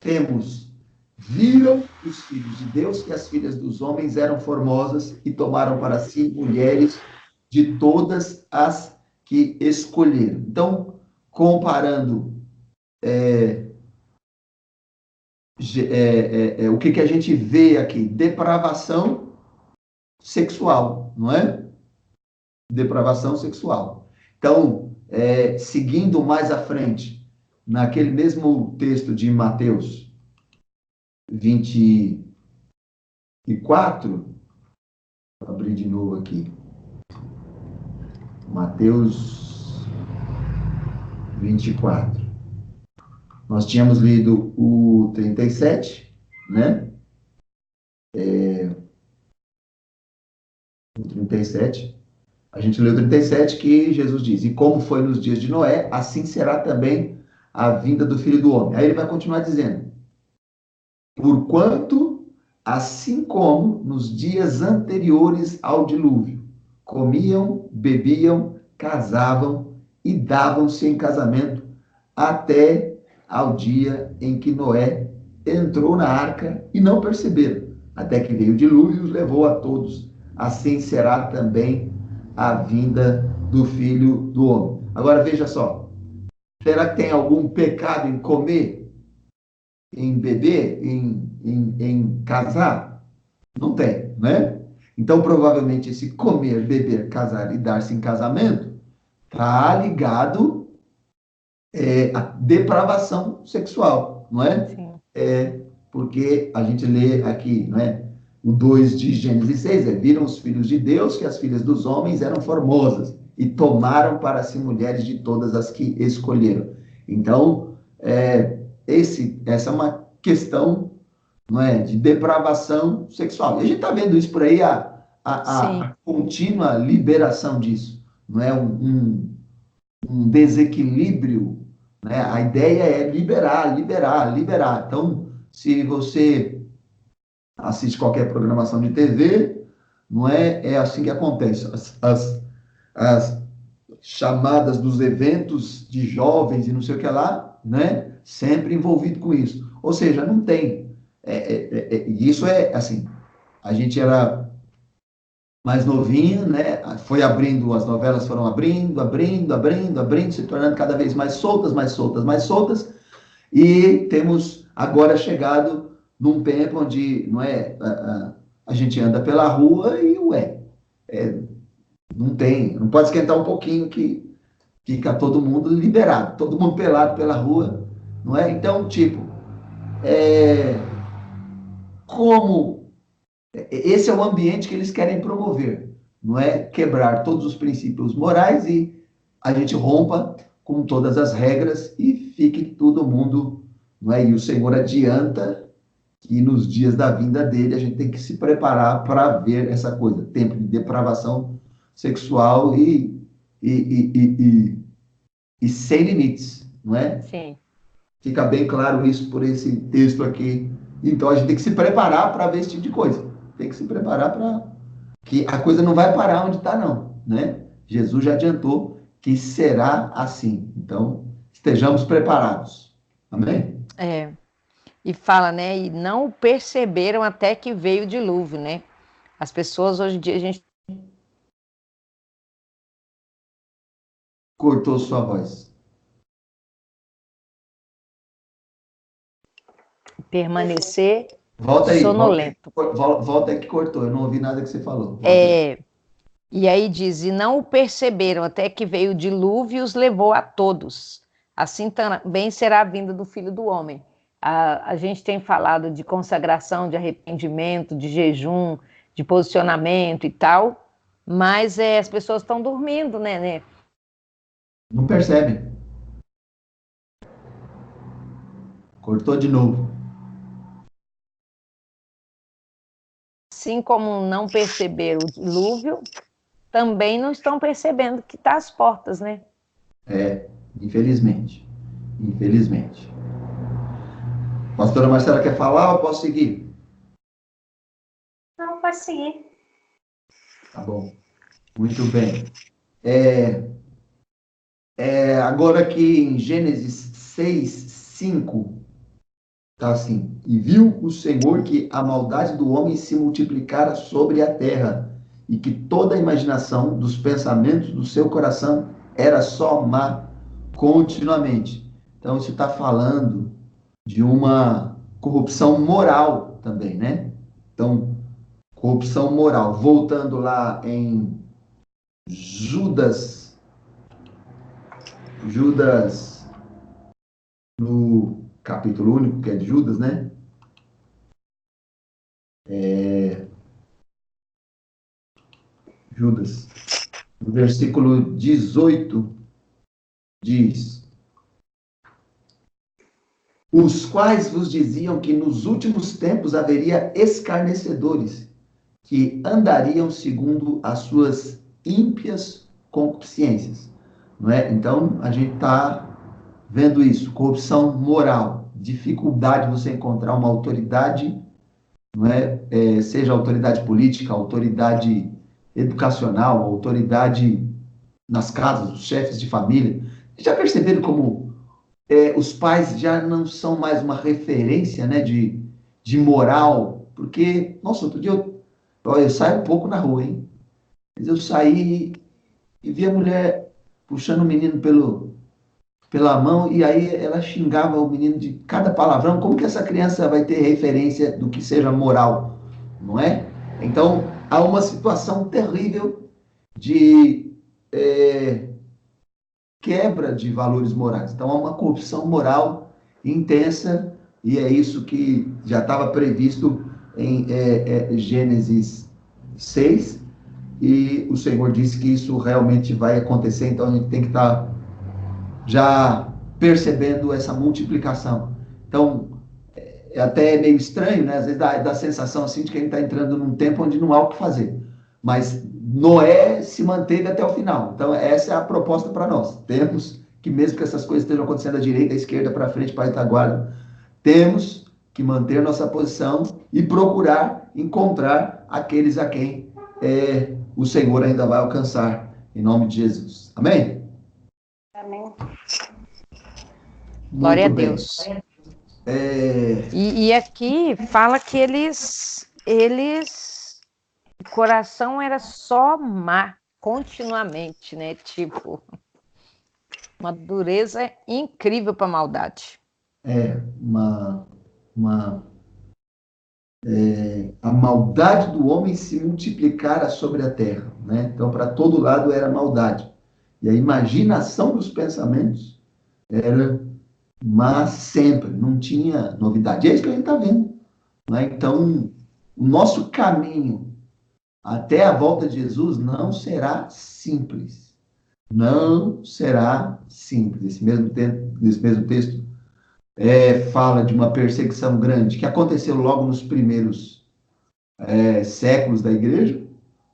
temos: viram os filhos de Deus que as filhas dos homens eram formosas e tomaram para si mulheres de todas as que escolheram. Então, comparando o que a gente vê aqui? Depravação sexual, não é? Depravação sexual. Então, seguindo mais à frente, naquele mesmo texto de Mateus 24, vou abrir de novo aqui. Mateus 24. Nós tínhamos lido o 37, né? O 37. A gente leu o 37 que Jesus diz: e como foi nos dias de Noé, assim será também a vinda do Filho do Homem. Aí ele vai continuar dizendo: porquanto, assim como nos dias anteriores ao dilúvio, comiam, bebiam, casavam e davam-se em casamento até ao dia em que Noé entrou na arca e não perceberam, até que veio o dilúvio e os levou a todos. Assim será também a vinda do Filho do Homem. Agora veja só, será que tem algum pecado em comer, em beber, em casar? Não tem, né? Então, provavelmente, esse comer, beber, casar e dar-se em casamento está ligado à depravação sexual, não é? Sim. Porque a gente lê aqui, não é? O 2 de Gênesis 6, viram os filhos de Deus que as filhas dos homens eram formosas e tomaram para si mulheres de todas as que escolheram. Então, essa é uma questão, não é, de depravação sexual. E a gente está vendo isso por aí, a contínua liberação disso, não é um desequilíbrio, né? A ideia é liberar, liberar, liberar. Então, se você assiste qualquer programação de TV, não é assim que acontece. As chamadas dos eventos de jovens e não sei o que lá, né? Sempre envolvido com isso. Ou seja, não tem. Isso é assim, a gente era mais novinho, né? Foi abrindo, as novelas foram abrindo, se tornando cada vez mais soltas, mais soltas, mais soltas, e temos agora chegado num tempo onde, não é, a gente anda pela rua e, não pode esquentar um pouquinho que fica todo mundo liberado, todo mundo pelado pela rua, não é? Então, tipo, como esse é o ambiente que eles querem promover, não é quebrar todos os princípios morais e a gente rompa com todas as regras e fique todo mundo, não é? E o Senhor adianta que nos dias da vinda dele a gente tem que se preparar para ver essa coisa, tempo de depravação sexual e sem limites, não é? Sim. Fica bem claro isso por esse texto aqui. Então a gente tem que se preparar para ver esse tipo de coisa. Tem que se preparar para que a coisa não vai parar onde está, não, né? Jesus já adiantou que será assim. Então, estejamos preparados. Amém? E fala, né? E não perceberam até que veio o dilúvio, né? As pessoas hoje em dia, a gente Cortou sua voz. permanecer Volta aí, sonolento. volta aí que cortou. Eu não ouvi nada que você falou. E aí diz, e não o perceberam até que veio o dilúvio e os levou a todos. Assim também será a vinda do Filho do Homem. A gente tem falado de consagração, de arrependimento, de jejum, de posicionamento e tal, mas as pessoas estão dormindo, né? Não percebe. Cortou de novo. Assim como não perceberam o dilúvio, também não estão percebendo que está às portas, né? Infelizmente. Infelizmente. Pastora Marcela quer falar ou posso seguir? Não, pode seguir. Tá bom. Muito bem. Agora aqui em Gênesis 6, 5, tá assim: e viu o Senhor que a maldade do homem se multiplicara sobre a terra, e que toda a imaginação dos pensamentos do seu coração era só má continuamente. Então, isso está falando de uma corrupção moral também, né? Então, corrupção moral. Voltando lá em Judas, no capítulo único, que é de Judas, né? Judas, no versículo 18, diz: os quais vos diziam que nos últimos tempos haveria escarnecedores, que andariam segundo as suas ímpias concupiscências. Não é? Então, a gente está vendo isso, corrupção moral, dificuldade de você encontrar uma autoridade, não é? Seja autoridade política, autoridade educacional, autoridade nas casas, os chefes de família. Já perceberam como os pais já não são mais uma referência, né, de moral? Porque, nossa, outro dia eu saio um pouco na rua, hein? Mas eu saí e vi a mulher puxando o menino pela mão, e aí ela xingava o menino de cada palavrão. Como que essa criança vai ter referência do que seja moral, não é? Então, há uma situação terrível de quebra de valores morais. Então, há uma corrupção moral intensa, e é isso que já estava previsto em Gênesis 6, e o Senhor disse que isso realmente vai acontecer, então a gente tem que estar já percebendo essa multiplicação. Então, é até meio estranho, né? Às vezes dá a sensação assim de que a gente está entrando num tempo onde não há o que fazer. Mas Noé se manteve até o final. Então, essa é a proposta para nós. Temos que, mesmo que essas coisas estejam acontecendo à direita, à esquerda, para frente, para a retaguarda, temos que manter nossa posição e procurar encontrar aqueles a quem o Senhor ainda vai alcançar, em nome de Jesus. Amém? Amém. Glória a Muito bem. Deus. E aqui fala que o coração era só má, continuamente, né? Tipo, uma dureza incrível para a maldade. A maldade do homem se multiplicara sobre a terra, né? Então, para todo lado era maldade. E a imaginação dos pensamentos era má sempre, não tinha novidade. É isso que a gente está vendo, né? Então, o nosso caminho até a volta de Jesus não será simples. Não será simples. Esse mesmo texto fala de uma perseguição grande que aconteceu logo nos primeiros séculos da igreja,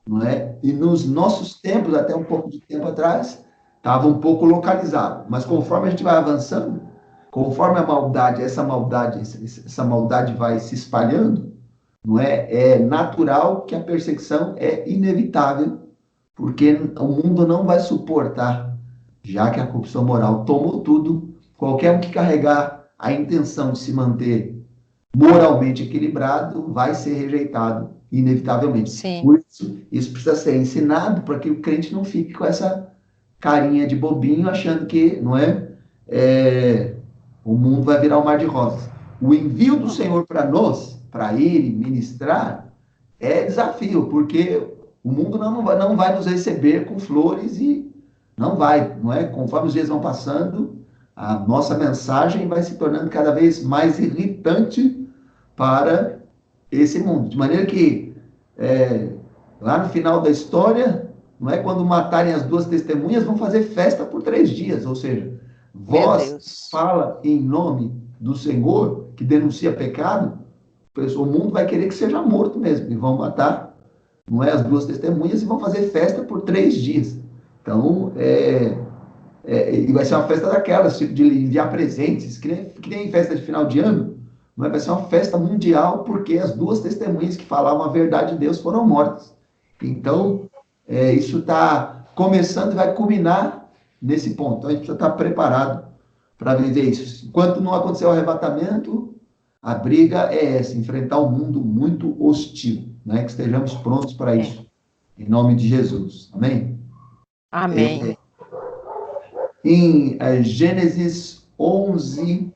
não é? E nos nossos tempos, até um pouco de tempo atrás, estava um pouco localizado. Mas conforme a gente vai avançando, conforme a maldade, essa maldade vai se espalhando, não é? É natural que a perseguição é inevitável, porque o mundo não vai suportar, já que a corrupção moral tomou tudo. Qualquer um que carregar a intenção de se manter moralmente equilibrado vai ser rejeitado, inevitavelmente. Sim. Por isso precisa ser ensinado para que o crente não fique com essa carinha de bobinho, achando que, não o mundo vai virar um mar de rosas. O envio do Senhor para nós, para ir ministrar, é desafio, porque o mundo não vai nos receber com flores e não vai, não é? Conforme os dias vão passando, a nossa mensagem vai se tornando cada vez mais irritante para esse mundo. De maneira que, lá no final da história, não é, quando matarem as duas testemunhas, vão fazer festa por 3 dias. Ou seja, vós fala em nome do Senhor, que denuncia pecado, o mundo vai querer que seja morto mesmo. E vão matar, não é, as duas testemunhas e vão fazer festa por 3 dias. Então, e vai ser uma festa daquelas, tipo de enviar presentes, que nem festa de final de ano. Não vai ser uma festa mundial, porque as duas testemunhas que falavam a verdade de Deus foram mortas. Então, isso está começando e vai culminar nesse ponto. Então, a gente precisa estar preparado para viver isso. Enquanto não acontecer o arrebatamento, a briga é essa, enfrentar um mundo muito hostil, né? Que estejamos prontos para isso. Em nome de Jesus. Amém? Amém. Em Gênesis 11...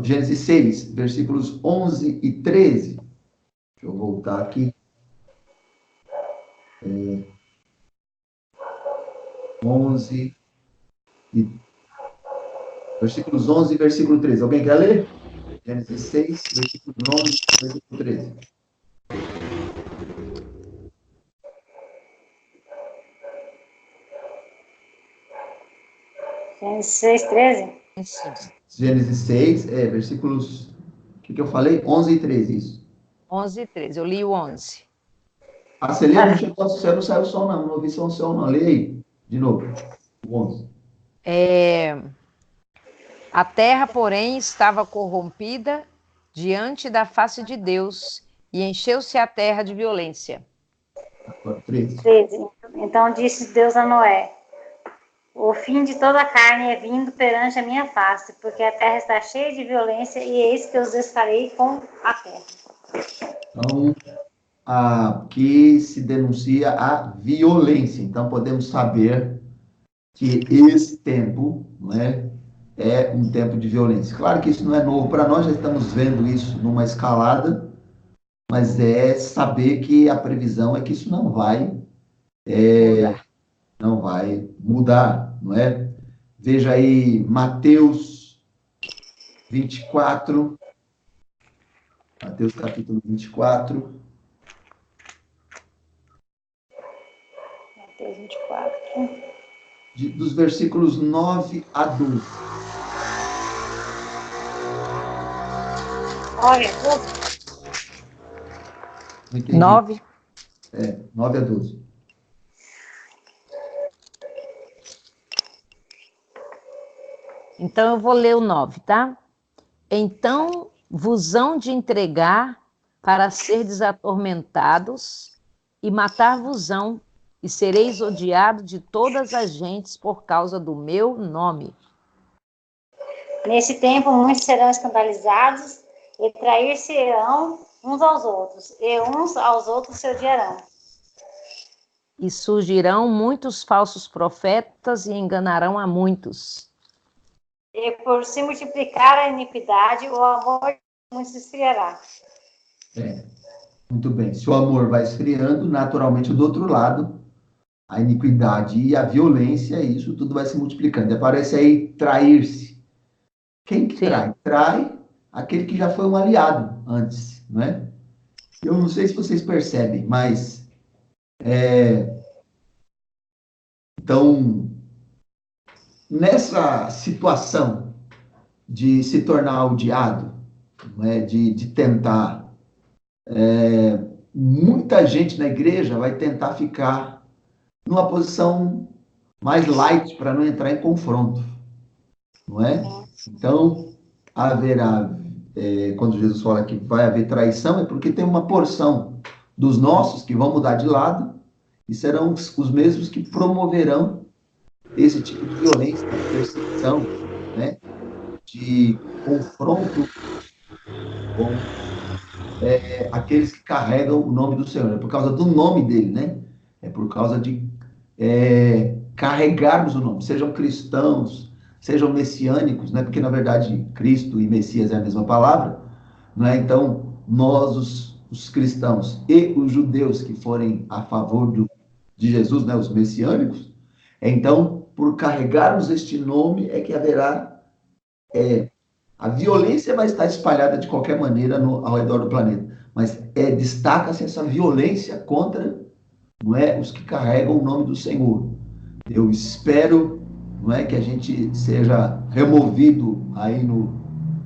Gênesis 6, versículos 11 e 13. Deixa eu voltar aqui. 11 e... Versículos 11 e versículo 13. Alguém quer ler? Gênesis 6, versículo 11 e versículo 13. Gênesis 6, 13. Gênesis 6, versículos... O que eu falei? 11 e 13, isso. 11 e 13, eu li o 11. Você leu? Não saiu o som, não. Não ouvi som, não. Lê aí, de novo. O 11. A terra, porém, estava corrompida diante da face de Deus, e encheu-se a terra de violência. 13. Então disse Deus a Noé: o fim de toda a carne é vindo perante a minha face, porque a terra está cheia de violência, e eis que os desfarei com a terra. Então, aqui se denuncia a violência. Então, podemos saber que esse tempo, não é um tempo de violência. Claro que isso não é novo para nós, já estamos vendo isso numa escalada, mas é saber que a previsão é que isso não vai Mudar. não vai mudar, não é? Veja aí Mateus 24, Mateus capítulo 24, Mateus 24. dos versículos 9 a 12. Olha, Não entendi. 9. 9 a 12. Então eu vou ler o 9, tá? Então vos hão de entregar para serdes atormentados e matar-vos-ão, e sereis odiados de todas as gentes por causa do meu nome. nesse tempo muitos serão escandalizados e trair-se-ão uns aos outros, e uns aos outros se odiarão. E surgirão muitos falsos profetas e enganarão a muitos. E por se multiplicar a iniquidade, o amor de muitos se esfriará. Muito bem. Se o amor vai esfriando, naturalmente, do outro lado, a iniquidade e a violência, isso tudo vai se multiplicando. E aparece aí trair-se. Quem que Sim. trai? Trai aquele que já foi um aliado antes, não é? Eu não sei se vocês percebem, mas então, nessa situação de se tornar odiado, não é? de tentar, muita gente na igreja vai tentar ficar numa posição mais light para não entrar em confronto, não é? Então, haverá, quando Jesus fala que vai haver traição, é porque tem uma porção dos nossos que vão mudar de lado e serão os mesmos que promoverão esse tipo de violência, de perseguição, né? De confronto com aqueles que carregam o nome do Senhor. É por causa do nome dele, né? É por causa de carregarmos o nome, sejam cristãos, sejam messiânicos, né? Porque na verdade Cristo e Messias é a mesma palavra, não é? Então nós, os cristãos e os judeus que forem a favor de Jesus, né? Os messiânicos, então por carregarmos este nome é que haverá a violência vai estar espalhada de qualquer maneira ao redor do planeta, mas destaca-se essa violência contra, não é, os que carregam o nome do Senhor. Eu espero, não é, que a gente seja removido aí no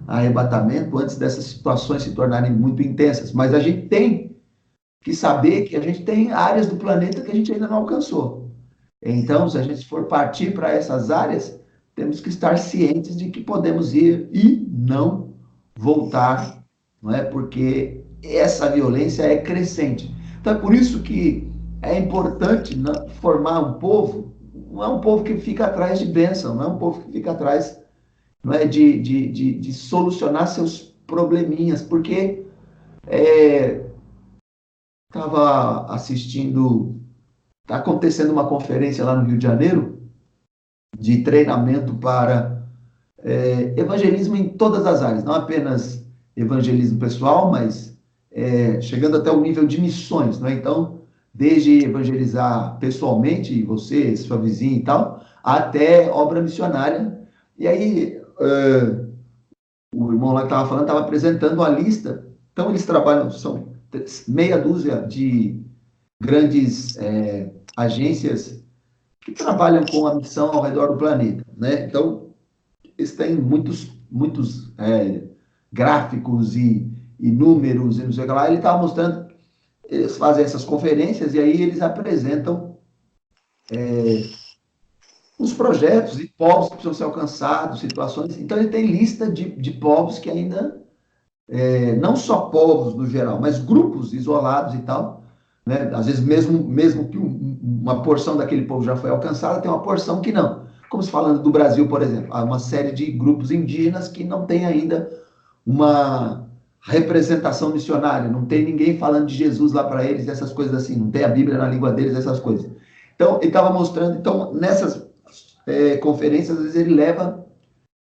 arrebatamento antes dessas situações se tornarem muito intensas, mas a gente tem que saber que a gente tem áreas do planeta que a gente ainda não alcançou. Então, se a gente for partir para essas áreas, temos que estar cientes de que podemos ir e não voltar, não é? Porque essa violência é crescente. Então, é por isso que é importante formar um povo, não é um povo que fica atrás de bênção, não é um povo que fica atrás, não é, de solucionar seus probleminhas, porque estava assistindo, está acontecendo uma conferência lá no Rio de Janeiro, de treinamento para evangelismo em todas as áreas, não apenas evangelismo pessoal, mas chegando até o nível de missões, não é? Então, desde evangelizar pessoalmente, você, sua vizinha e tal, até obra missionária. E aí, o irmão lá que estava falando, estava apresentando a lista. Então, eles trabalham, são meia dúzia de grandes agências que trabalham com a missão ao redor do planeta, né? Então, eles têm muitos gráficos e números e não sei o que lá. Ele estava mostrando, eles fazem essas conferências e aí eles apresentam os projetos e povos que precisam ser alcançados, situações. Então, ele tem lista de povos que ainda, não só povos no geral, mas grupos isolados e tal, né? Às vezes, mesmo que uma porção daquele povo já foi alcançada, tem uma porção que não. Como se falando do Brasil, por exemplo, há uma série de grupos indígenas que não tem ainda uma representação missionária, não tem ninguém falando de Jesus lá para eles, essas coisas assim, não tem a Bíblia na língua deles, essas coisas. Então, ele estava mostrando, então, nessas conferências, às vezes ele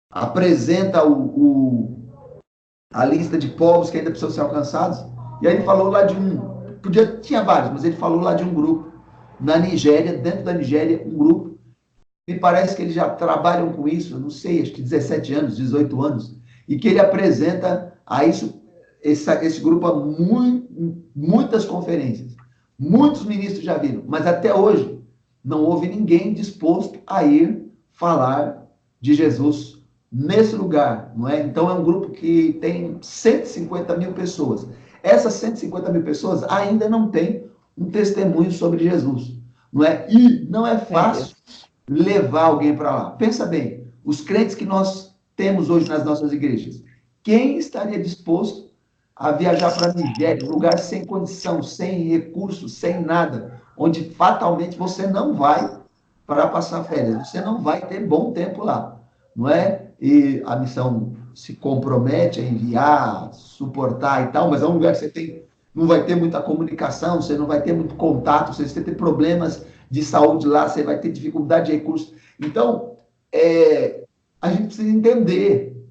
apresenta a lista de povos que ainda precisam ser alcançados, E aí ele falou lá de tinha vários, mas ele falou lá de um grupo na Nigéria, dentro da Nigéria, um grupo. Me parece que eles já trabalham com isso, eu não sei, acho que 17 anos, 18 anos, e que ele apresenta a esse grupo a muitas conferências. Muitos ministros já viram, mas até hoje não houve ninguém disposto a ir falar de Jesus nesse lugar, não é? Então é um grupo que tem 150 mil pessoas. Essas 150 mil pessoas ainda não têm um testemunho sobre Jesus, não é? E não é fácil levar alguém para lá. Pensa bem, os crentes que nós temos hoje nas nossas igrejas, quem estaria disposto a viajar para a Nigéria, um lugar sem condição, sem recursos, sem nada, onde fatalmente você não vai para passar férias, você não vai ter bom tempo lá, não é? E a missão se compromete a enviar, suportar e tal, mas é um lugar que você não vai ter muita comunicação, você não vai ter muito contato, você vai ter problemas de saúde lá, você vai ter dificuldade de recursos. Então, a gente precisa entender,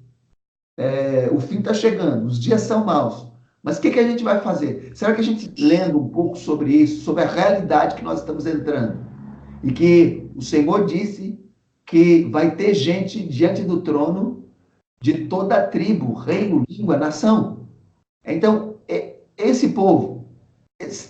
o fim está chegando, os dias são maus, mas o que a gente vai fazer? Será que a gente, lendo um pouco sobre isso, sobre a realidade que nós estamos entrando, e que o Senhor disse que vai ter gente diante do trono de toda a tribo, reino, língua, nação. Então, esse povo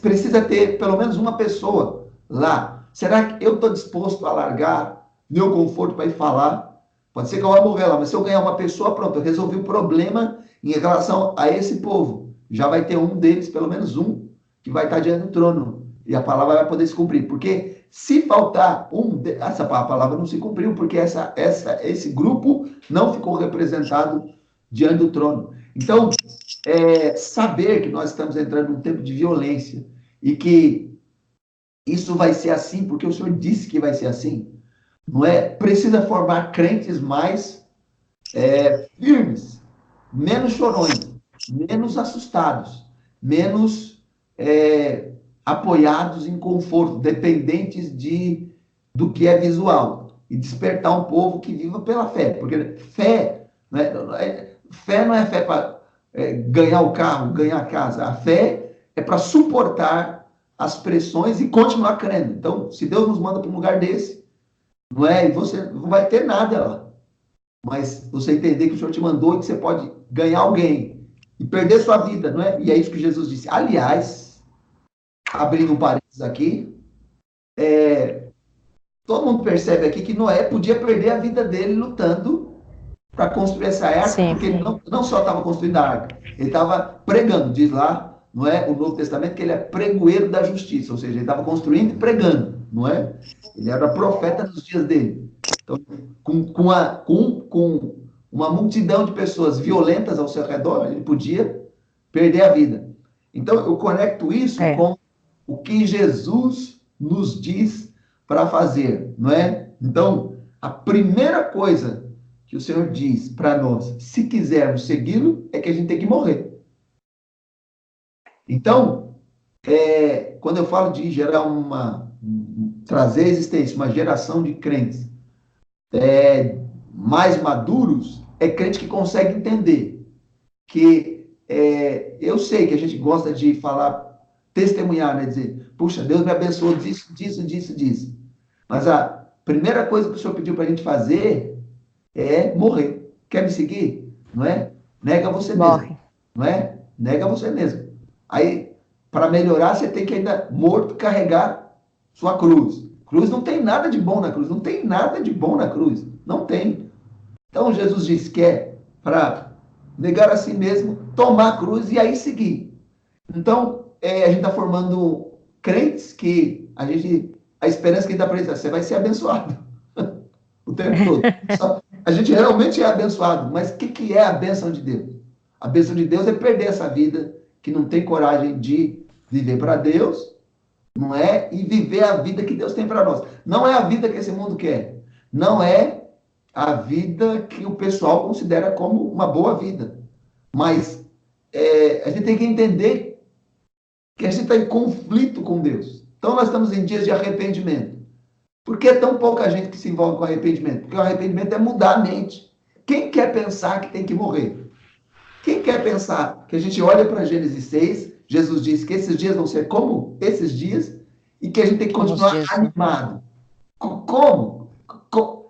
precisa ter pelo menos uma pessoa lá. Será que eu estou disposto a largar meu conforto para ir falar? Pode ser que eu vá morrer lá, mas se eu ganhar uma pessoa, pronto, eu resolvi o problema em relação a esse povo. Já vai ter um deles, pelo menos um, que vai estar diante do trono. E a palavra vai poder se cumprir. Porque se faltar essa palavra não se cumpriu, porque esse grupo não ficou representado diante do trono. Então, saber que nós estamos entrando num tempo de violência e que isso vai ser assim, porque o Senhor disse que vai ser assim, não é? Precisa formar crentes mais firmes, menos chorões, menos assustados, menos apoiados em conforto, dependentes do que é visual, e despertar um povo que viva pela fé, porque fé, fé não é fé para ganhar o carro, ganhar a casa, a fé é para suportar as pressões e continuar crendo. Então, se Deus nos manda para um lugar desse, não é? E você não vai ter nada lá. Mas você entender que o Senhor te mandou e que você pode ganhar alguém e perder sua vida, não é? E é isso que Jesus disse. Aliás, abrindo um parênteses aqui, todo mundo percebe aqui que Noé podia perder a vida dele lutando para construir essa arca, sim, porque ele não só estava construindo a arca, ele estava pregando, diz lá, não é, o Novo Testamento, que ele é pregoeiro da justiça, ou seja, ele estava construindo e pregando, não é? Ele era profeta nos dias dele. Então, com uma multidão de pessoas violentas ao seu redor, ele podia perder a vida. Então, eu conecto isso com o que Jesus nos diz para fazer, não é? Então, a primeira coisa que o Senhor diz para nós, se quisermos segui-lo, é que a gente tem que morrer. Então, quando eu falo de gerar trazer à existência uma geração de crentes mais maduros, é crente que consegue entender que eu sei que a gente gosta de falar, testemunhar, né? Dizer, puxa, Deus me abençoou disso, disso, disso, disso. Mas a primeira coisa que o Senhor pediu para a gente fazer é morrer. Quer me seguir? Não é? Nega você mesmo. Não é? Nega você mesmo. Aí, para melhorar, você tem que ainda morto carregar sua cruz. Cruz não tem nada de bom na cruz. Não tem nada de bom na cruz. Não tem. Então, Jesus diz que para negar a si mesmo, tomar a cruz e aí seguir. Então, a gente está formando crentes que a esperança que a gente dá para eles, você vai ser abençoado o tempo todo. A gente realmente é abençoado, mas o que é a bênção de Deus? A bênção de Deus é perder essa vida que não tem coragem de viver para Deus, não é? E viver a vida que Deus tem para nós. Não é a vida que esse mundo quer. Não é a vida que o pessoal considera como uma boa vida. Mas a gente tem que entender que a gente está em conflito com Deus. Então, nós estamos em dias de arrependimento. Por que é tão pouca gente que se envolve com arrependimento? Porque o arrependimento é mudar a mente. Quem quer pensar que tem que morrer? Quem quer pensar que a gente olha para Gênesis 6 Jesus disse que esses dias vão ser como esses dias e que a gente tem que continuar animado. Como?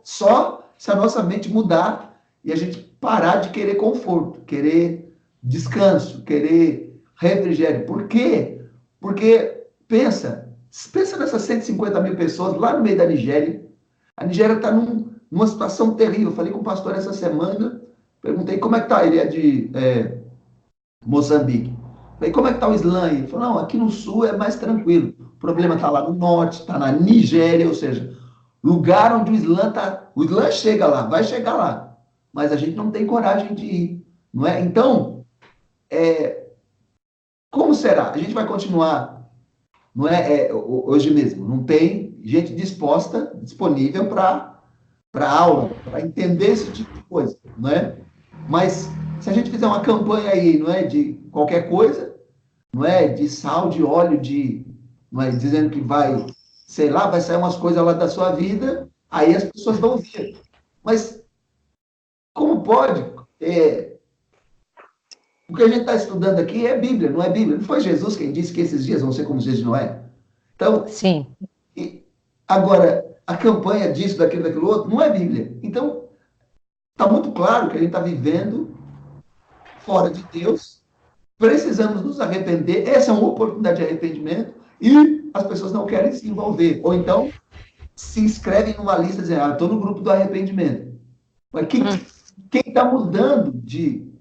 Só se a nossa mente mudar e a gente parar de querer conforto, querer descanso, querer refrigério. Por quê? Porque pensa nessas 150 mil pessoas lá no meio da Nigéria. A Nigéria está numa situação terrível. Eu falei com o pastor essa semana, perguntei como é que está. Ele é de Moçambique. Falei, como é que está o Islã? Ele falou, não, aqui no sul é mais tranquilo. O problema está lá no norte, está na Nigéria, ou seja, lugar onde o Islã está. O Islã chega lá, vai chegar lá. Mas a gente não tem coragem de ir. Não é? Então, como será? A gente vai continuar, não hoje mesmo, não tem gente disponível para aula, para entender esse tipo de coisa, não é? Mas se a gente fizer uma campanha aí, não é, de qualquer coisa, não é, de sal, de óleo, não é, dizendo que vai, sei lá, vai sair umas coisas lá da sua vida, aí as pessoas vão ver. Mas como pode? O que a gente está estudando aqui é Bíblia, não é Bíblia. Não foi Jesus quem disse que esses dias vão ser como os dias de Noé? Então, Sim. Agora, a campanha disso, daquilo outro, não é Bíblia. Então, está muito claro que a gente está vivendo fora de Deus, precisamos nos arrepender, essa é uma oportunidade de arrependimento, e as pessoas não querem se envolver. Ou então, se inscrevem numa lista dizendo, estou no grupo do arrependimento. Mas quem está mudando de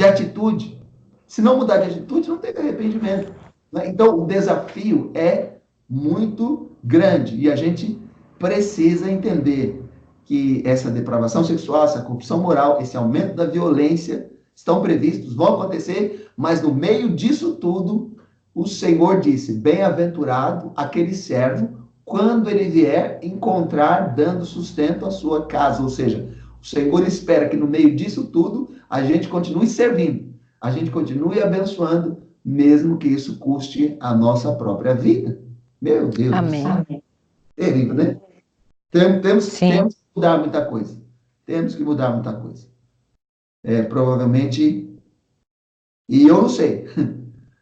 atitude? Se não mudar de atitude, não tem arrependimento. Né? Então, o desafio é muito grande e a gente precisa entender que essa depravação sexual, essa corrupção moral, esse aumento da violência estão previstos, vão acontecer, mas no meio disso tudo, o Senhor disse, bem-aventurado aquele servo, quando ele vier encontrar dando sustento à sua casa. Ou seja, o Senhor espera que no meio disso tudo, a gente continue servindo, a gente continue abençoando, mesmo que isso custe a nossa própria vida. Meu Deus. Amém. Terrível, né? Temos que mudar muita coisa. Temos que mudar muita coisa. Provavelmente, e eu não sei.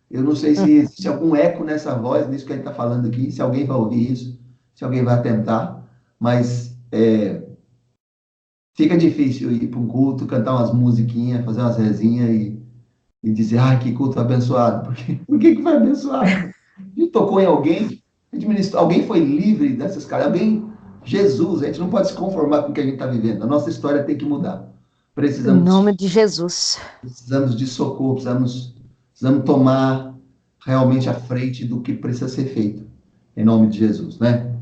Eu não sei se existe algum eco nessa voz, nisso que a gente está falando aqui, se alguém vai ouvir isso, se alguém vai tentar, mas fica difícil ir para um culto, cantar umas musiquinhas, fazer umas rezinhas e dizer, que culto abençoado. Por que foi abençoado? A gente tocou em alguém, alguém foi livre dessas caras, Jesus, a gente não pode se conformar com o que a gente está vivendo. A nossa história tem que mudar. Em nome de Jesus. Precisamos de socorro, precisamos tomar realmente a frente do que precisa ser feito. Em nome de Jesus, né?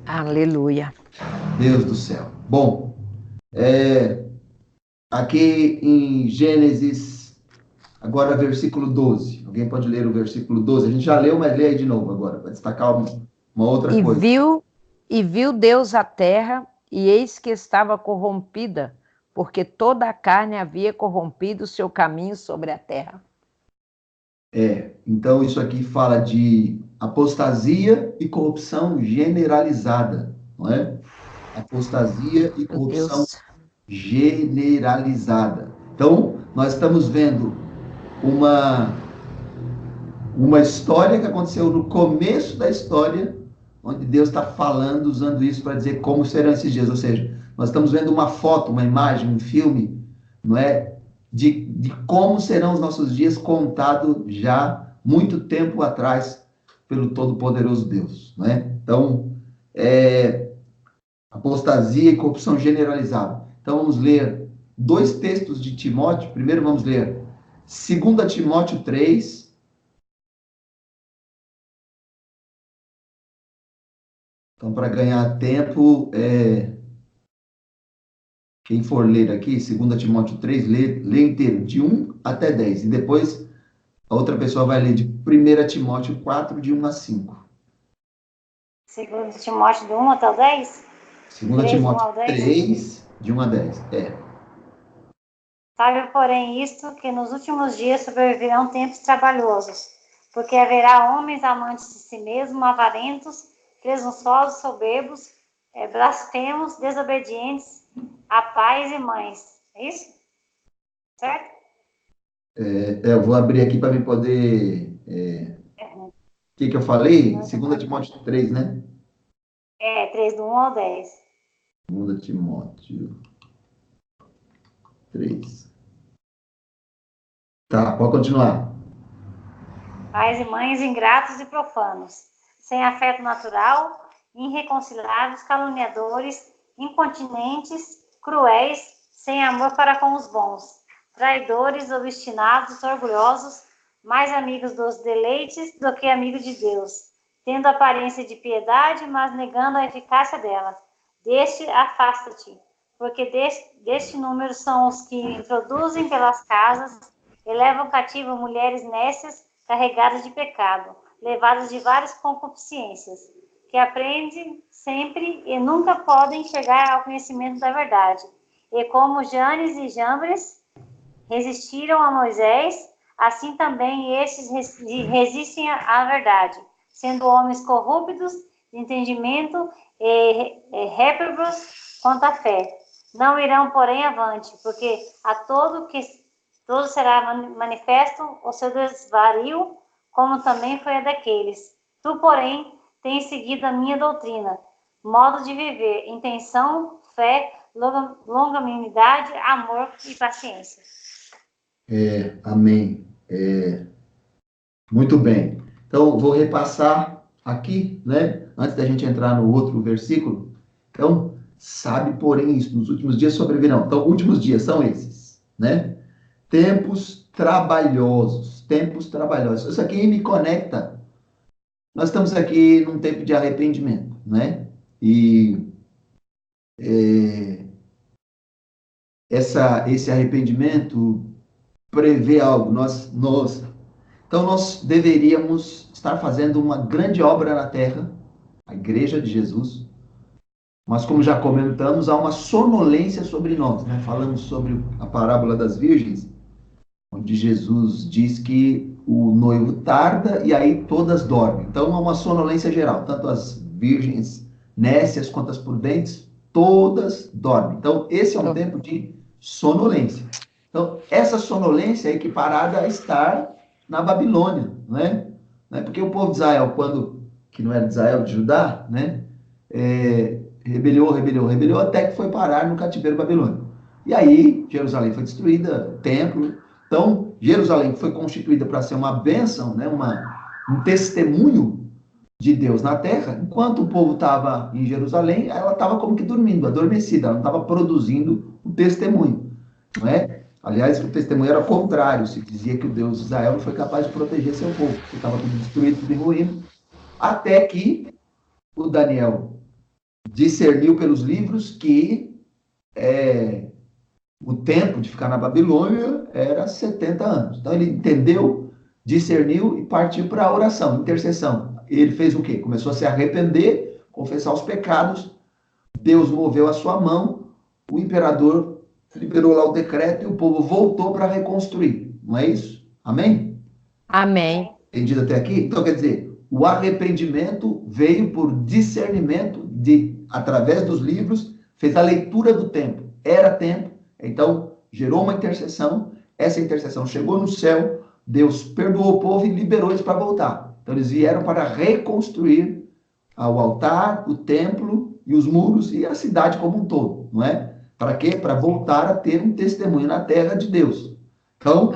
Aleluia. Deus do céu. Bom, aqui em Gênesis, agora versículo 12. Alguém pode ler o versículo 12? A gente já leu, mas lê aí de novo agora, para destacar uma outra coisa. E viu Deus a terra, e eis que estava corrompida, porque toda a carne havia corrompido o seu caminho sobre a terra. Então isso aqui fala de apostasia e corrupção generalizada, não é? Apostasia e corrupção generalizada. Então, nós estamos vendo uma história que aconteceu no começo da história, onde Deus está falando, usando isso para dizer como serão esses dias. Ou seja, nós estamos vendo uma foto, uma imagem, um filme, não é? De como serão os nossos dias contado já muito tempo atrás pelo Todo-Poderoso Deus, não é? Então, apostasia e corrupção generalizada. Então, vamos ler dois textos de Timóteo. Primeiro, vamos ler 2 Timóteo 3. Então, para ganhar tempo, quem for ler aqui, 2 Timóteo 3, lê inteiro, de 1 até 10. E depois, a outra pessoa vai ler de 1 Timóteo 4, de 1 a 5. 2 Timóteo do 1 até o 10? 2 Timóteo 3, de 1 a 10. Sabe, porém, isto, que nos últimos dias sobrevirão tempos trabalhosos, porque haverá homens amantes de si mesmos, avarentos, presunçosos, soberbos, blasfemos, desobedientes a pais e mães. É isso? Certo? Eu vou abrir aqui para mim poder... O que eu falei? 2 Timóteo 3, né? 3, do 1 ao 10. 2 Timóteo 3. Tá, pode continuar. Pais e mães ingratos e profanos, sem afeto natural, irreconciliáveis, caluniadores, incontinentes, cruéis, sem amor para com os bons, traidores, obstinados, orgulhosos, mais amigos dos deleites do que amigos de Deus, tendo aparência de piedade, mas negando a eficácia dela. Deste afasta-te, porque deste número são os que introduzem pelas casas, elevam cativo mulheres nécias, carregadas de pecado, levadas de várias concupiscências, que aprendem sempre e nunca podem chegar ao conhecimento da verdade. E como Janes e Jambres resistiram a Moisés, assim também estes resistem à verdade, sendo homens corruptos de entendimento e réprobos quanto à fé. Não irão, porém, avante, porque a todo será manifesto o seu desvario, como também foi a daqueles. Tu, porém, tens seguido a minha doutrina, modo de viver, intenção, fé, longanimidade, amor e paciência. Amém. Muito bem. Então, vou repassar aqui, né? Antes da gente entrar no outro versículo. Então, sabe, porém, isso, nos últimos dias sobrevirão. Então, últimos dias são esses, né? Tempos trabalhosos. Tempos trabalhosos. Isso aqui me conecta. Nós estamos aqui num tempo de arrependimento, né? E esse arrependimento prevê algo. Então, nós deveríamos estar fazendo uma grande obra na terra, a Igreja de Jesus, mas como já comentamos, há uma sonolência sobre nós, né? Falamos sobre a parábola das virgens, onde Jesus diz que o noivo tarda e aí todas dormem. Então, há uma sonolência geral, tanto as virgens nécias quanto as prudentes, todas dormem. Então, esse é um tempo de sonolência. Então, essa sonolência é equiparada a estar na Babilônia, né? Porque o povo de Israel, que não era de Israel, de Judá, né? Rebeliou, até que foi parar no cativeiro babilônico. E aí, Jerusalém foi destruída, o templo. Então, Jerusalém foi constituída para ser uma bênção, né? Um testemunho de Deus na terra. Enquanto o povo estava em Jerusalém, ela estava como que dormindo, adormecida, ela não estava produzindo o testemunho, não é? Aliás, o testemunho era contrário, se dizia que o Deus de Israel não foi capaz de proteger seu povo, que estava tudo destruído, tudo em ruína, até que o Daniel discerniu pelos livros que o tempo de ficar na Babilônia era 70 anos. Então ele entendeu, discerniu e partiu para a oração, intercessão. Ele fez o quê? Começou a se arrepender, confessar os pecados, Deus moveu a sua mão, o imperador liberou lá o decreto e o povo voltou para reconstruir. Não é isso? Amém? Amém. Entendido até aqui? Então, quer dizer, o arrependimento veio por discernimento através dos livros, fez a leitura do tempo. Era tempo, então gerou uma intercessão, essa intercessão chegou no céu, Deus perdoou o povo e liberou eles para voltar. Então, eles vieram para reconstruir o altar, o templo e os muros e a cidade como um todo, não é? Para quê? Para voltar a ter um testemunho na terra de Deus. Então,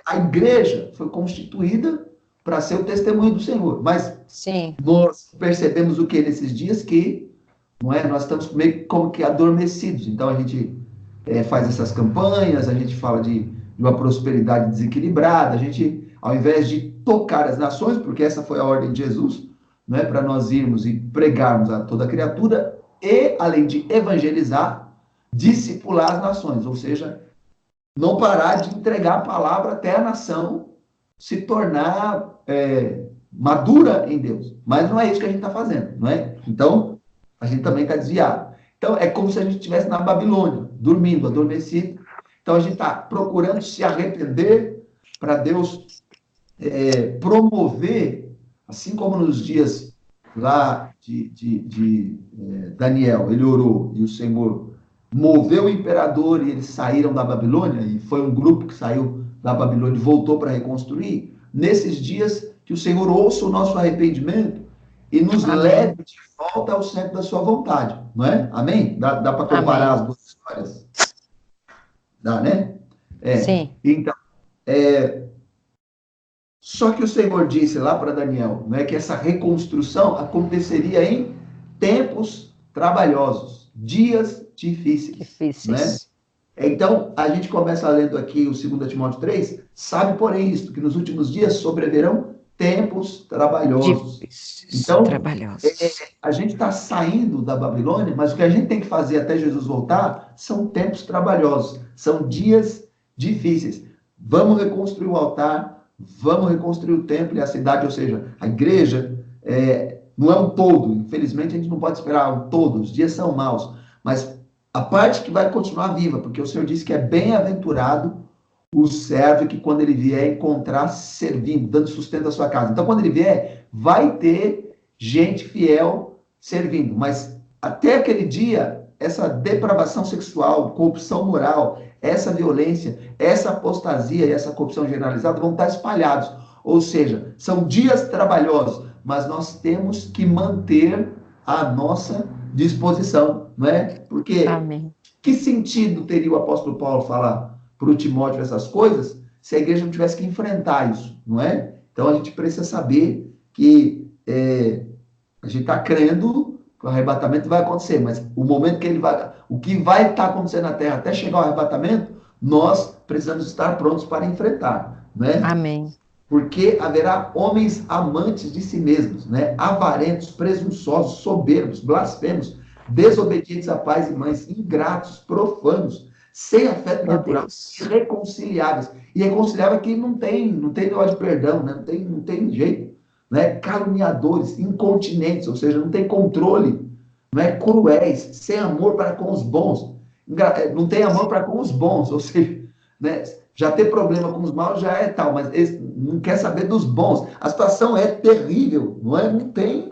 a igreja foi constituída para ser o testemunho do Senhor. Mas sim, nós percebemos o que nesses dias? Que não é? Nós estamos meio como que adormecidos. Então, a gente faz essas campanhas, a gente fala de uma prosperidade desequilibrada, a gente, ao invés de tocar as nações, porque essa foi a ordem de Jesus, não é? Para nós irmos e pregarmos a toda criatura e, além de evangelizar, discipular as nações, ou seja, não parar de entregar a palavra até a nação se tornar madura em Deus. Mas não é isso que a gente está fazendo, não é? Então, a gente também está desviado. Então, é como se a gente estivesse na Babilônia, dormindo, adormecido. Então, a gente está procurando se arrepender para Deus promover, assim como nos dias lá de Daniel, ele orou e o Senhor moveu o imperador e eles saíram da Babilônia, e foi um grupo que saiu da Babilônia e voltou para reconstruir, nesses dias que o Senhor ouça o nosso arrependimento e nos Amém. leve de volta ao centro da sua vontade, não é? Amém? Dá para comparar Amém. as duas histórias? Dá, né? Sim. Então, só que o Senhor disse lá para Daniel, não é, que essa reconstrução aconteceria em tempos trabalhosos, dias difíceis, né? Difíceis. Então, a gente começa lendo aqui o 2 Timóteo 3, sabe, porém, isto, que nos últimos dias sobreverão tempos trabalhosos. Difíceis. Então, Trabalhosos. a gente está saindo da Babilônia, mas o que a gente tem que fazer até Jesus voltar são tempos trabalhosos, são dias difíceis. Vamos reconstruir o altar, vamos reconstruir o templo e a cidade, ou seja, a igreja não é um todo. Infelizmente, a gente não pode esperar um todo, os dias são maus, mas a parte que vai continuar viva, porque o Senhor disse que é bem-aventurado o servo que quando ele vier encontrar servindo, dando sustento à sua casa. Então, quando ele vier, vai ter gente fiel servindo, mas até aquele dia, essa depravação sexual, corrupção moral, essa violência, essa apostasia e essa corrupção generalizada vão estar espalhados. Ou seja, são dias trabalhosos, mas nós temos que manter a nossa disposição, não é? Porque Amém. que sentido teria o apóstolo Paulo falar para o Timóteo essas coisas se a igreja não tivesse que enfrentar isso, não é? Então a gente precisa saber que a gente está crendo que o arrebatamento vai acontecer, mas o momento que ele vai, o que vai estar acontecendo na terra até chegar ao arrebatamento, nós precisamos estar prontos para enfrentar, né? Amém. Porque haverá homens amantes de si mesmos, né? Avarentos, presunçosos, soberbos, blasfemos, desobedientes a pais e mães, ingratos, profanos, sem afeto Meu natural, Deus. irreconciliáveis. Irreconciliável é que não tem negócio de perdão, né? Não tem jeito, né? Caluniadores, incontinentes, ou seja, não tem controle, não é? Cruéis, sem amor para com os bons, não tem amor para com os bons, ou seja, né? Já ter problema com os maus já é tal, mas não quer saber dos bons. A situação é terrível, não é? Não tem.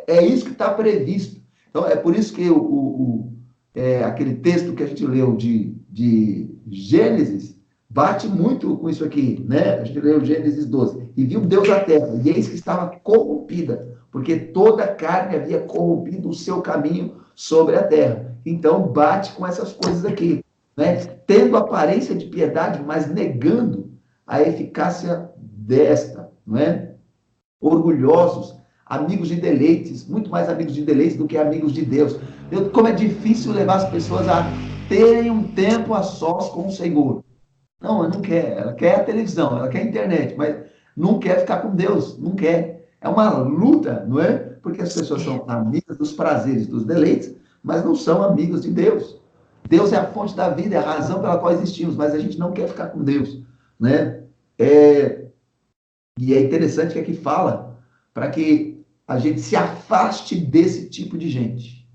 É isso que está previsto. Então, é por isso que aquele texto que a gente leu de Gênesis bate muito com isso aqui, né? A gente leu Gênesis 12. E viu Deus a terra, e eis que estava corrompida, porque toda a carne havia corrompido o seu caminho sobre a terra. Então, bate com essas coisas aqui, né? Tendo aparência de piedade, mas negando a eficácia desta, não é? Orgulhosos, amigos de deleites, muito mais amigos de deleites do que amigos de Deus. Como é difícil levar as pessoas a terem um tempo a sós com o Senhor. Não, ela não quer. Ela quer a televisão, ela quer a internet, mas não quer ficar com Deus, não quer. É uma luta, não é? Porque as pessoas são amigas dos prazeres, dos deleites, mas não são amigos de Deus. Deus é a fonte da vida, é a razão pela qual existimos, mas a gente não quer ficar com Deus, né? E é interessante que aqui fala para que a gente se afaste desse tipo de gente.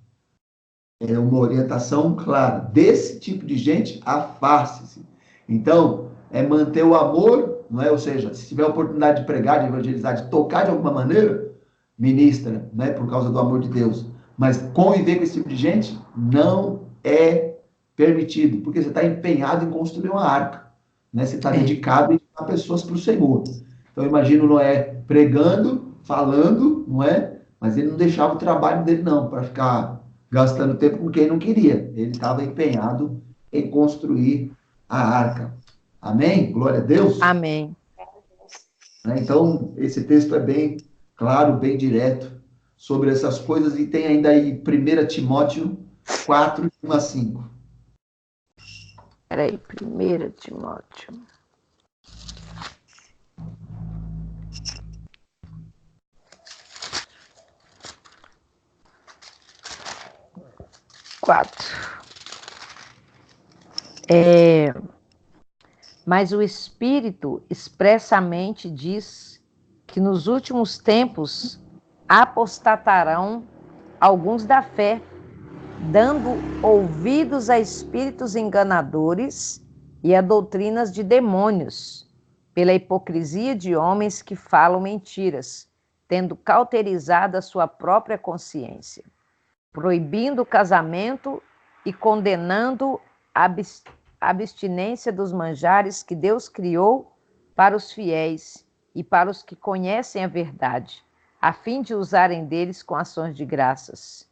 É uma orientação clara. Desse tipo de gente, afaste-se. Então, é manter o amor, não é? Ou seja, se tiver a oportunidade de pregar, de evangelizar, de tocar de alguma maneira, ministra, né? Por causa do amor de Deus. Mas conviver com esse tipo de gente não é permitido, porque você está empenhado em construir uma arca, né? Você está dedicado em levar pessoas para o Senhor. Então, imagino Noé pregando, falando, não é? Mas ele não deixava o trabalho dele, não, para ficar gastando tempo com quem não queria. Ele estava empenhado em construir a arca. Amém? Glória a Deus. Amém. Então, esse texto é bem claro, bem direto sobre essas coisas. E tem ainda aí 1 Timóteo 4, 1 a 5. Peraí, 1 Timóteo. 4. Mas o Espírito expressamente diz que nos últimos tempos apostatarão alguns da fé, dando ouvidos a espíritos enganadores e a doutrinas de demônios, pela hipocrisia de homens que falam mentiras, tendo cauterizado a sua própria consciência, proibindo o casamento e condenando abstinência dos manjares que Deus criou para os fiéis e para os que conhecem a verdade, a fim de usarem deles com ações de graças.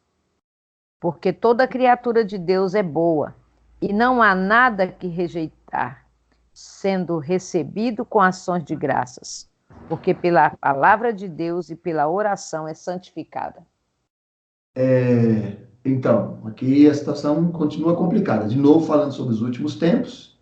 Porque toda criatura de Deus é boa, e não há nada que rejeitar, sendo recebido com ações de graças, porque pela palavra de Deus e pela oração é santificada. Então, aqui a situação continua complicada. De novo, falando sobre os últimos tempos.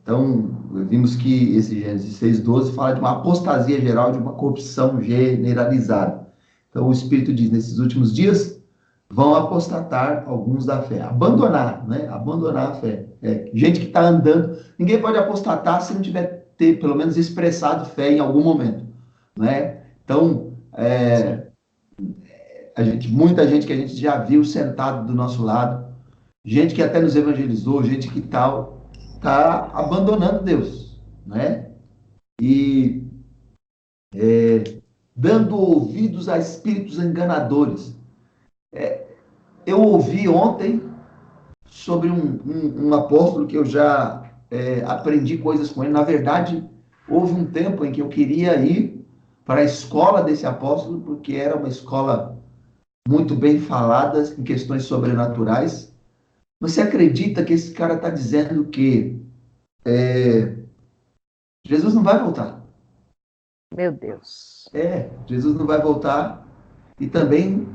Então, vimos que esse Gênesis 6:12 fala de uma apostasia geral, de uma corrupção generalizada. Então, o Espírito diz, nesses últimos dias, vão apostatar alguns da fé. Abandonar, né? Abandonar a fé. Gente que está andando. Ninguém pode apostatar se não tiver ter, pelo menos, expressado fé em algum momento, né? Então, muita gente que a gente já viu sentado do nosso lado, gente que até nos evangelizou, gente que está abandonando Deus, né? E dando ouvidos a espíritos enganadores. Eu ouvi ontem sobre um apóstolo que eu já aprendi coisas com ele. Na verdade, houve um tempo em que eu queria ir para a escola desse apóstolo, porque era uma escola muito bem falada em questões sobrenaturais. Você acredita que esse cara está dizendo que Jesus não vai voltar? Meu Deus. Jesus não vai voltar. E também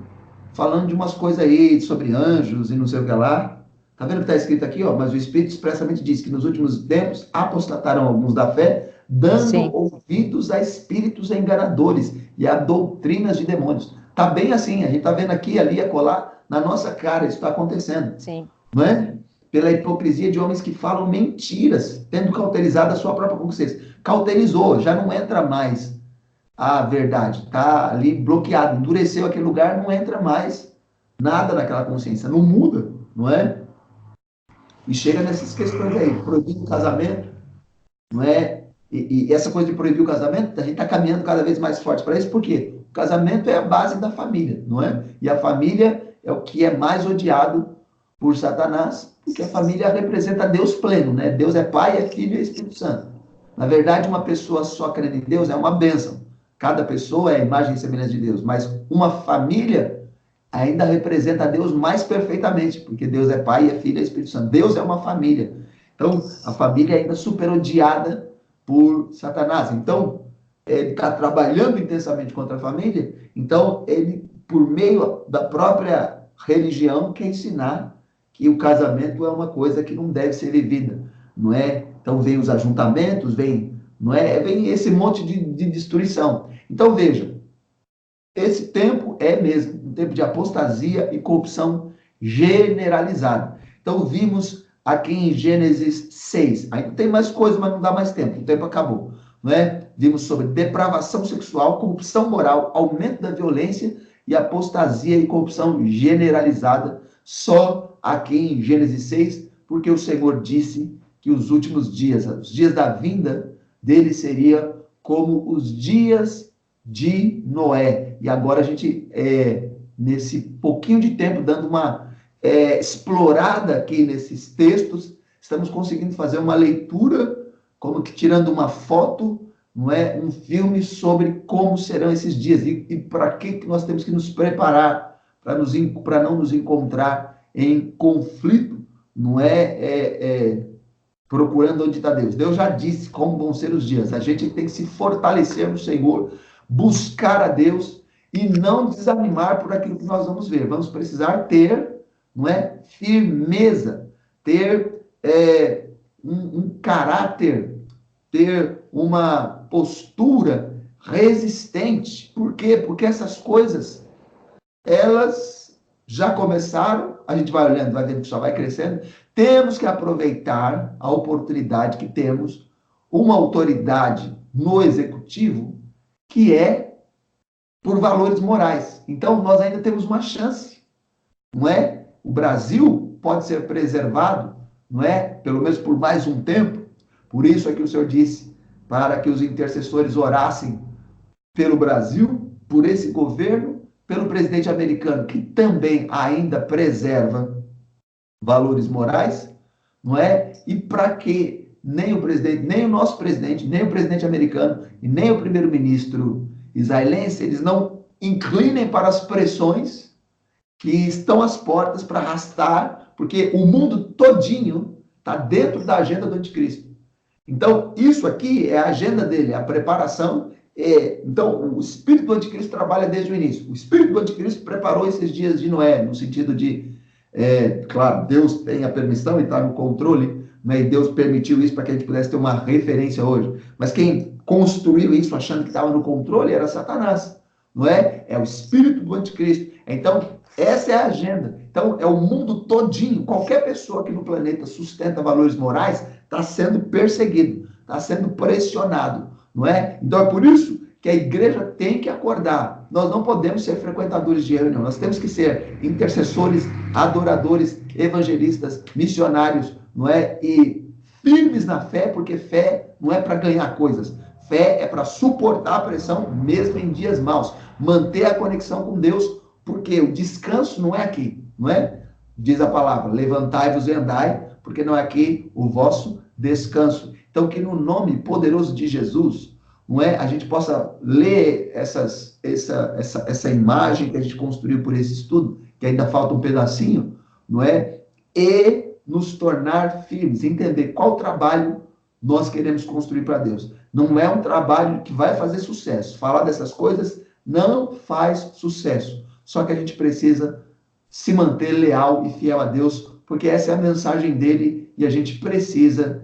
falando de umas coisas aí sobre anjos e não sei o que lá. Tá vendo o que está escrito aqui? Ó? Mas o Espírito expressamente diz que nos últimos tempos apostataram alguns da fé, dando ouvidos a espíritos enganadores e a doutrinas de demônios. Tá bem assim, a gente tá vendo aqui, ali, acolá, na nossa cara, isso está acontecendo. Sim. Não é? Pela hipocrisia de homens que falam mentiras, tendo cauterizado a sua própria consciência. Cauterizou, já não entra mais a verdade, está ali bloqueado, endureceu aquele lugar, não entra mais nada naquela consciência, não muda, não é? E chega nessas questões aí, proibir o casamento, não é? E essa coisa de proibir o casamento, a gente está caminhando cada vez mais forte para isso, porque o casamento é a base da família, não é? E a família é o que é mais odiado por Satanás, porque a família representa Deus pleno, né? Deus é Pai, é Filho e é Espírito Santo. Na verdade, uma pessoa só crendo em Deus é uma bênção. Cada pessoa é a imagem e semelhança de Deus, mas uma família ainda representa Deus mais perfeitamente, porque Deus é Pai, é Filho e é Espírito Santo. Deus é uma família. Então, a família é ainda super odiada por Satanás. Então, ele está trabalhando intensamente contra a família, então ele, por meio da própria religião, quer ensinar que o casamento é uma coisa que não deve ser vivida, não é? Então, vem os ajuntamentos, vem esse monte de destruição. Então, vejam, esse tempo é mesmo um tempo de apostasia e corrupção generalizada. Então, vimos aqui em Gênesis 6. Ainda tem mais coisa, mas não dá mais tempo. O tempo acabou. Não é? Vimos sobre depravação sexual, corrupção moral, aumento da violência e apostasia e corrupção generalizada. Só aqui em Gênesis 6, porque o Senhor disse que os últimos dias, os dias da vinda dele, seria como os dias de Noé. E agora a gente, nesse pouquinho de tempo, dando uma explorada aqui nesses textos, estamos conseguindo fazer uma leitura, como que tirando uma foto, não é? Um filme sobre como serão esses dias e para que nós temos que nos preparar para não nos encontrar em conflito, não procurando onde está Deus. Deus já disse como vão ser os dias. A gente tem que se fortalecer no Senhor, buscar a Deus e não desanimar por aquilo que nós vamos ver. Vamos precisar ter, firmeza, ter um caráter, ter uma postura resistente. Por quê? Porque essas coisas, elas já começaram, a gente vai olhando, vai vendo que só vai crescendo. Temos que aproveitar a oportunidade que temos, uma autoridade no executivo que é por valores morais. Então, nós ainda temos uma chance, não é? O Brasil pode ser preservado, não é? Pelo menos por mais um tempo. Por isso é que o Senhor disse para que os intercessores orassem pelo Brasil, por esse governo, pelo presidente americano, que também ainda preserva valores morais, não é? E para que nem o presidente, nem o nosso presidente, nem o presidente americano e nem o primeiro-ministro israelense, eles não inclinem para as pressões que estão às portas para arrastar, porque o mundo todinho está dentro da agenda do anticristo. Então, isso aqui é a agenda dele, a preparação. Então, o espírito do anticristo trabalha desde o início. O espírito do anticristo preparou esses dias de Noé, no sentido de, claro, Deus tem a permissão e está no controle, né, e Deus permitiu isso para que a gente pudesse ter uma referência hoje. Mas quem construiu isso achando que estava no controle era Satanás, não é? É o espírito do anticristo. Então, essa é a agenda. Então, é o mundo todinho, qualquer pessoa que no planeta sustenta valores morais, está sendo perseguido, está sendo pressionado, não é? Então, é por isso que a igreja tem que acordar. Nós não podemos ser frequentadores de reunião, nós temos que ser intercessores, adoradores, evangelistas, missionários, não é? E firmes na fé, porque fé não é para ganhar coisas, fé é para suportar a pressão, mesmo em dias maus, manter a conexão com Deus, porque o descanso não é aqui, não é? Diz a palavra, levantai-vos e andai, porque não é aqui o vosso descanso. Então, que no nome poderoso de Jesus, não é, a gente possa ler essa imagem que a gente construiu por esse estudo, que ainda falta um pedacinho, não é? E nos tornar firmes, entender qual trabalho nós queremos construir para Deus. Não é um trabalho que vai fazer sucesso. Falar dessas coisas não faz sucesso. Só que a gente precisa se manter leal e fiel a Deus, porque essa é a mensagem dele e a gente precisa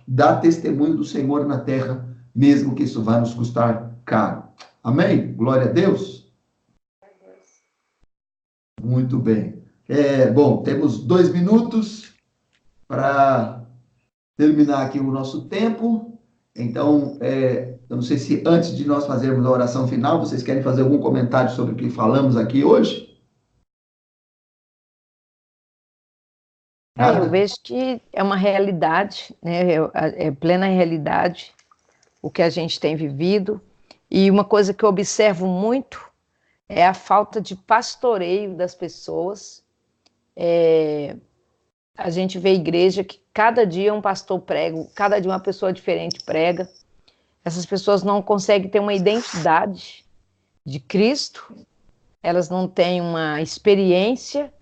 dar testemunho do Senhor na terra, mesmo que isso vá nos custar caro. Amém? Glória a Deus. Muito bem. Bom, temos 2 minutos para terminar aqui o nosso tempo. Então, eu não sei se antes de nós fazermos a oração final, vocês querem fazer algum comentário sobre o que falamos aqui hoje? Eu vejo que é uma realidade, né? É plena realidade o que a gente tem vivido. E uma coisa que eu observo muito é a falta de pastoreio das pessoas. A gente vê igreja que cada dia um pastor prega, cada dia uma pessoa diferente prega. Essas pessoas não conseguem ter uma identidade de Cristo, elas não têm uma experiência,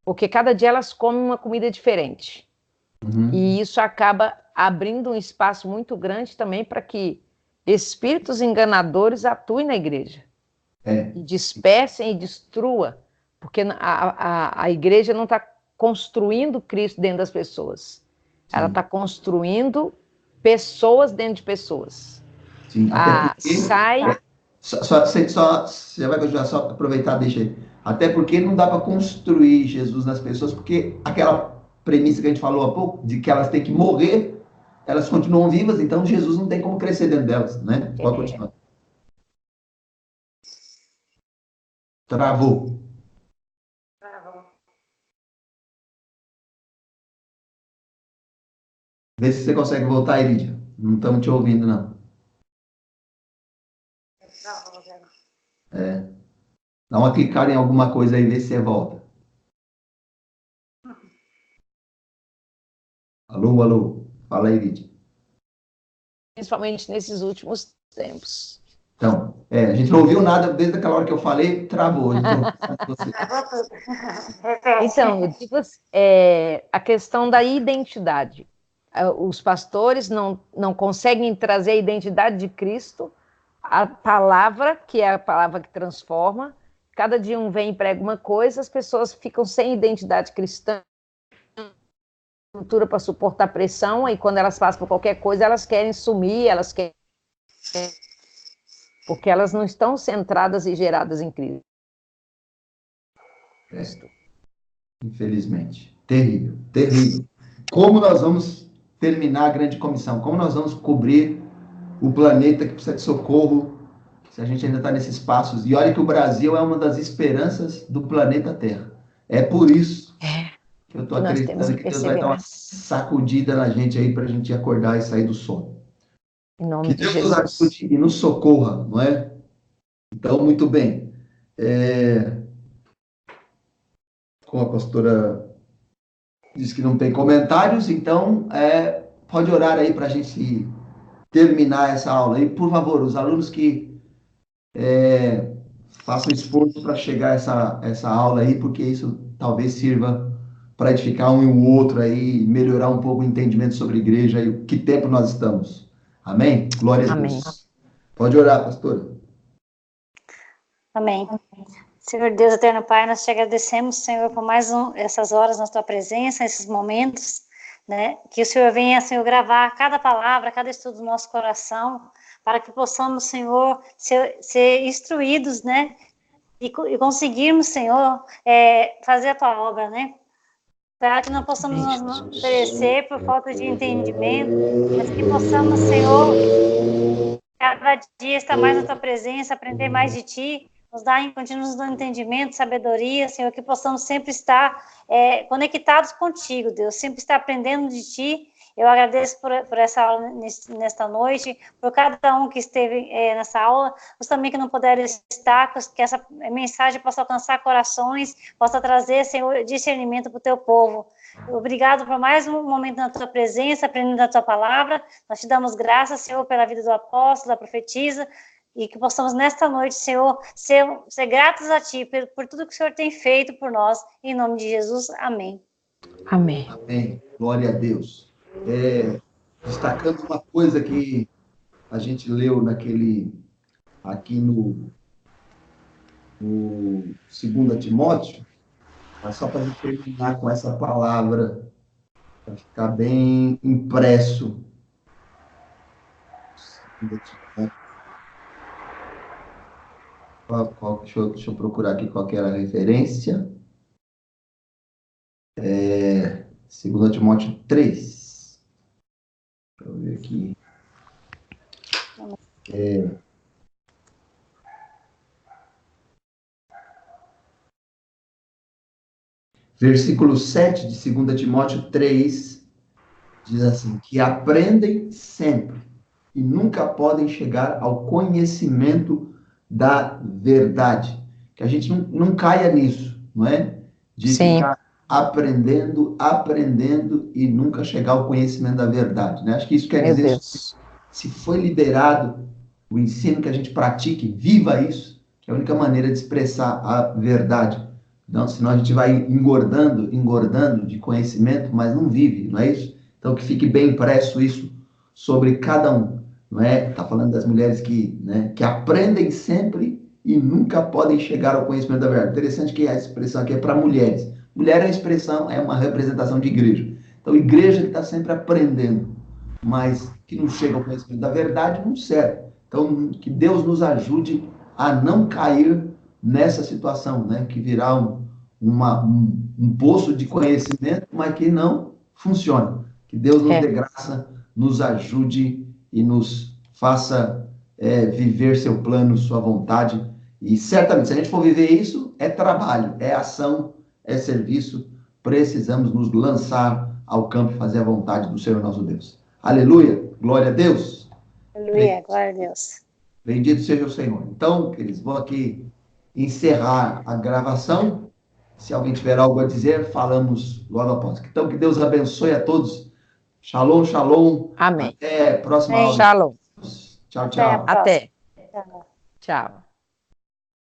porque cada dia elas comem uma comida diferente. Uhum. E isso acaba abrindo um espaço muito grande também para que espíritos enganadores atuem na igreja. E dispersem e destrua, porque a igreja não está construindo Cristo dentro das pessoas. Sim. Ela está construindo pessoas dentro de pessoas. Sim, até porque... Você vai continuar, só aproveitar, deixa aí. Até porque não dá para construir Jesus nas pessoas, porque aquela premissa que a gente falou há pouco, de que elas têm que morrer, elas continuam vivas, então Jesus não tem como crescer dentro delas, né? Pode continuar. Travou. Vê se você consegue voltar, Iridia. Não estamos te ouvindo, não. Dá uma clicada em alguma coisa aí e vê se você volta. Alô, alô. Fala aí, Iridia. Principalmente nesses últimos tempos. Então, a gente não ouviu nada desde aquela hora que eu falei, travou. Então, eu digo, a questão da identidade. Os pastores não conseguem trazer a identidade de Cristo, a palavra, que é a palavra que transforma. Cada dia um vem e prega uma coisa, as pessoas ficam sem identidade cristã, estrutura para suportar pressão, e quando elas passam por qualquer coisa, elas querem sumir, elas querem... porque elas não estão centradas e geradas em Cristo. Infelizmente. Terrível, terrível. Como nós vamos terminar a grande comissão? Como nós vamos cobrir o planeta que precisa de socorro, se a gente ainda está nesses passos? E olha que o Brasil é uma das esperanças do planeta Terra. É por isso que eu estou acreditando que Deus vai dar uma sacudida na gente aí para a gente acordar e sair do sono. Em nome que de Deus Jesus. nos ajude e nos socorra, não é? Então, muito bem. Como a pastora Diz que não tem comentários, então pode orar aí para a gente terminar essa aula. E, por favor, os alunos que façam esforço para chegar a essa aula aí, porque isso talvez sirva para edificar um e o outro aí, melhorar um pouco o entendimento sobre a igreja e o que tempo nós estamos. Amém? Glória a Amém. Deus. Pode orar, pastora. Amém. Senhor Deus, eterno Pai, nós te agradecemos, Senhor, por mais essas horas na tua presença, esses momentos, né? Que o Senhor venha, Senhor, gravar cada palavra, cada estudo do nosso coração, para que possamos, Senhor, ser instruídos, né? E conseguirmos, Senhor, fazer a tua obra, né? Para que não possamos nos perecer por falta de entendimento, mas que possamos, Senhor, cada dia estar mais na tua presença, aprender mais de ti, continua nos dando entendimento, sabedoria, Senhor, que possamos sempre estar conectados contigo, Deus, sempre estar aprendendo de ti. Eu agradeço por essa aula nesta noite, por cada um que esteve nessa aula, os também que não puderam estar, que essa mensagem possa alcançar corações, possa trazer, Senhor, discernimento para o teu povo. Obrigado por mais um momento na tua presença, aprendendo a tua palavra. Nós te damos graças, Senhor, pela vida do apóstolo, da profetisa, e que possamos nesta noite, Senhor, ser gratos a ti por tudo que o Senhor tem feito por nós. Em nome de Jesus, amém. Amém. Amém. Glória a Deus. Destacando uma coisa que a gente leu aqui no 2 Timóteo, mas só para a gente terminar com essa palavra, para ficar bem impresso. 2 Timóteo. Deixa eu procurar aqui qual que era a referência. 2 Timóteo 3. Deixa eu ver aqui. Versículo 7 de 2 Timóteo 3 diz assim, que aprendem sempre e nunca podem chegar ao conhecimento da verdade. Que a gente não caia nisso, não é? De Sim. ficar aprendendo e nunca chegar ao conhecimento da verdade, né? Acho que isso quer Meu dizer Deus. se foi liberado o ensino que a gente pratique, viva isso, que é a única maneira de expressar a verdade. Não, senão a gente vai engordando de conhecimento, mas não vive, não é isso? Então que fique bem impresso isso sobre cada um, não é? Está falando das mulheres que aprendem sempre e nunca podem chegar ao conhecimento da verdade. Interessante que a expressão aqui é para mulheres. Mulher é a expressão, é uma representação de igreja. Então, igreja que está sempre aprendendo, mas que não chega ao conhecimento da verdade, não serve. Então, que Deus nos ajude a não cair nessa situação, né? Que virá um poço de conhecimento, mas que não funciona. Que Deus nos dê graça, nos ajude e nos faça viver seu plano, sua vontade. E certamente, se a gente for viver isso, é trabalho, é ação, é serviço. Precisamos nos lançar ao campo e fazer a vontade do Senhor nosso Deus. Aleluia, glória a Deus. Aleluia, glória a Deus. Bendito seja o Senhor. Então, queridos, vou aqui encerrar a gravação. Se alguém tiver algo a dizer, falamos logo após. Então, que Deus abençoe a todos. Shalom, shalom. Amém. Até a próxima aula. Shalom. Tchau, tchau. Até. Tchau.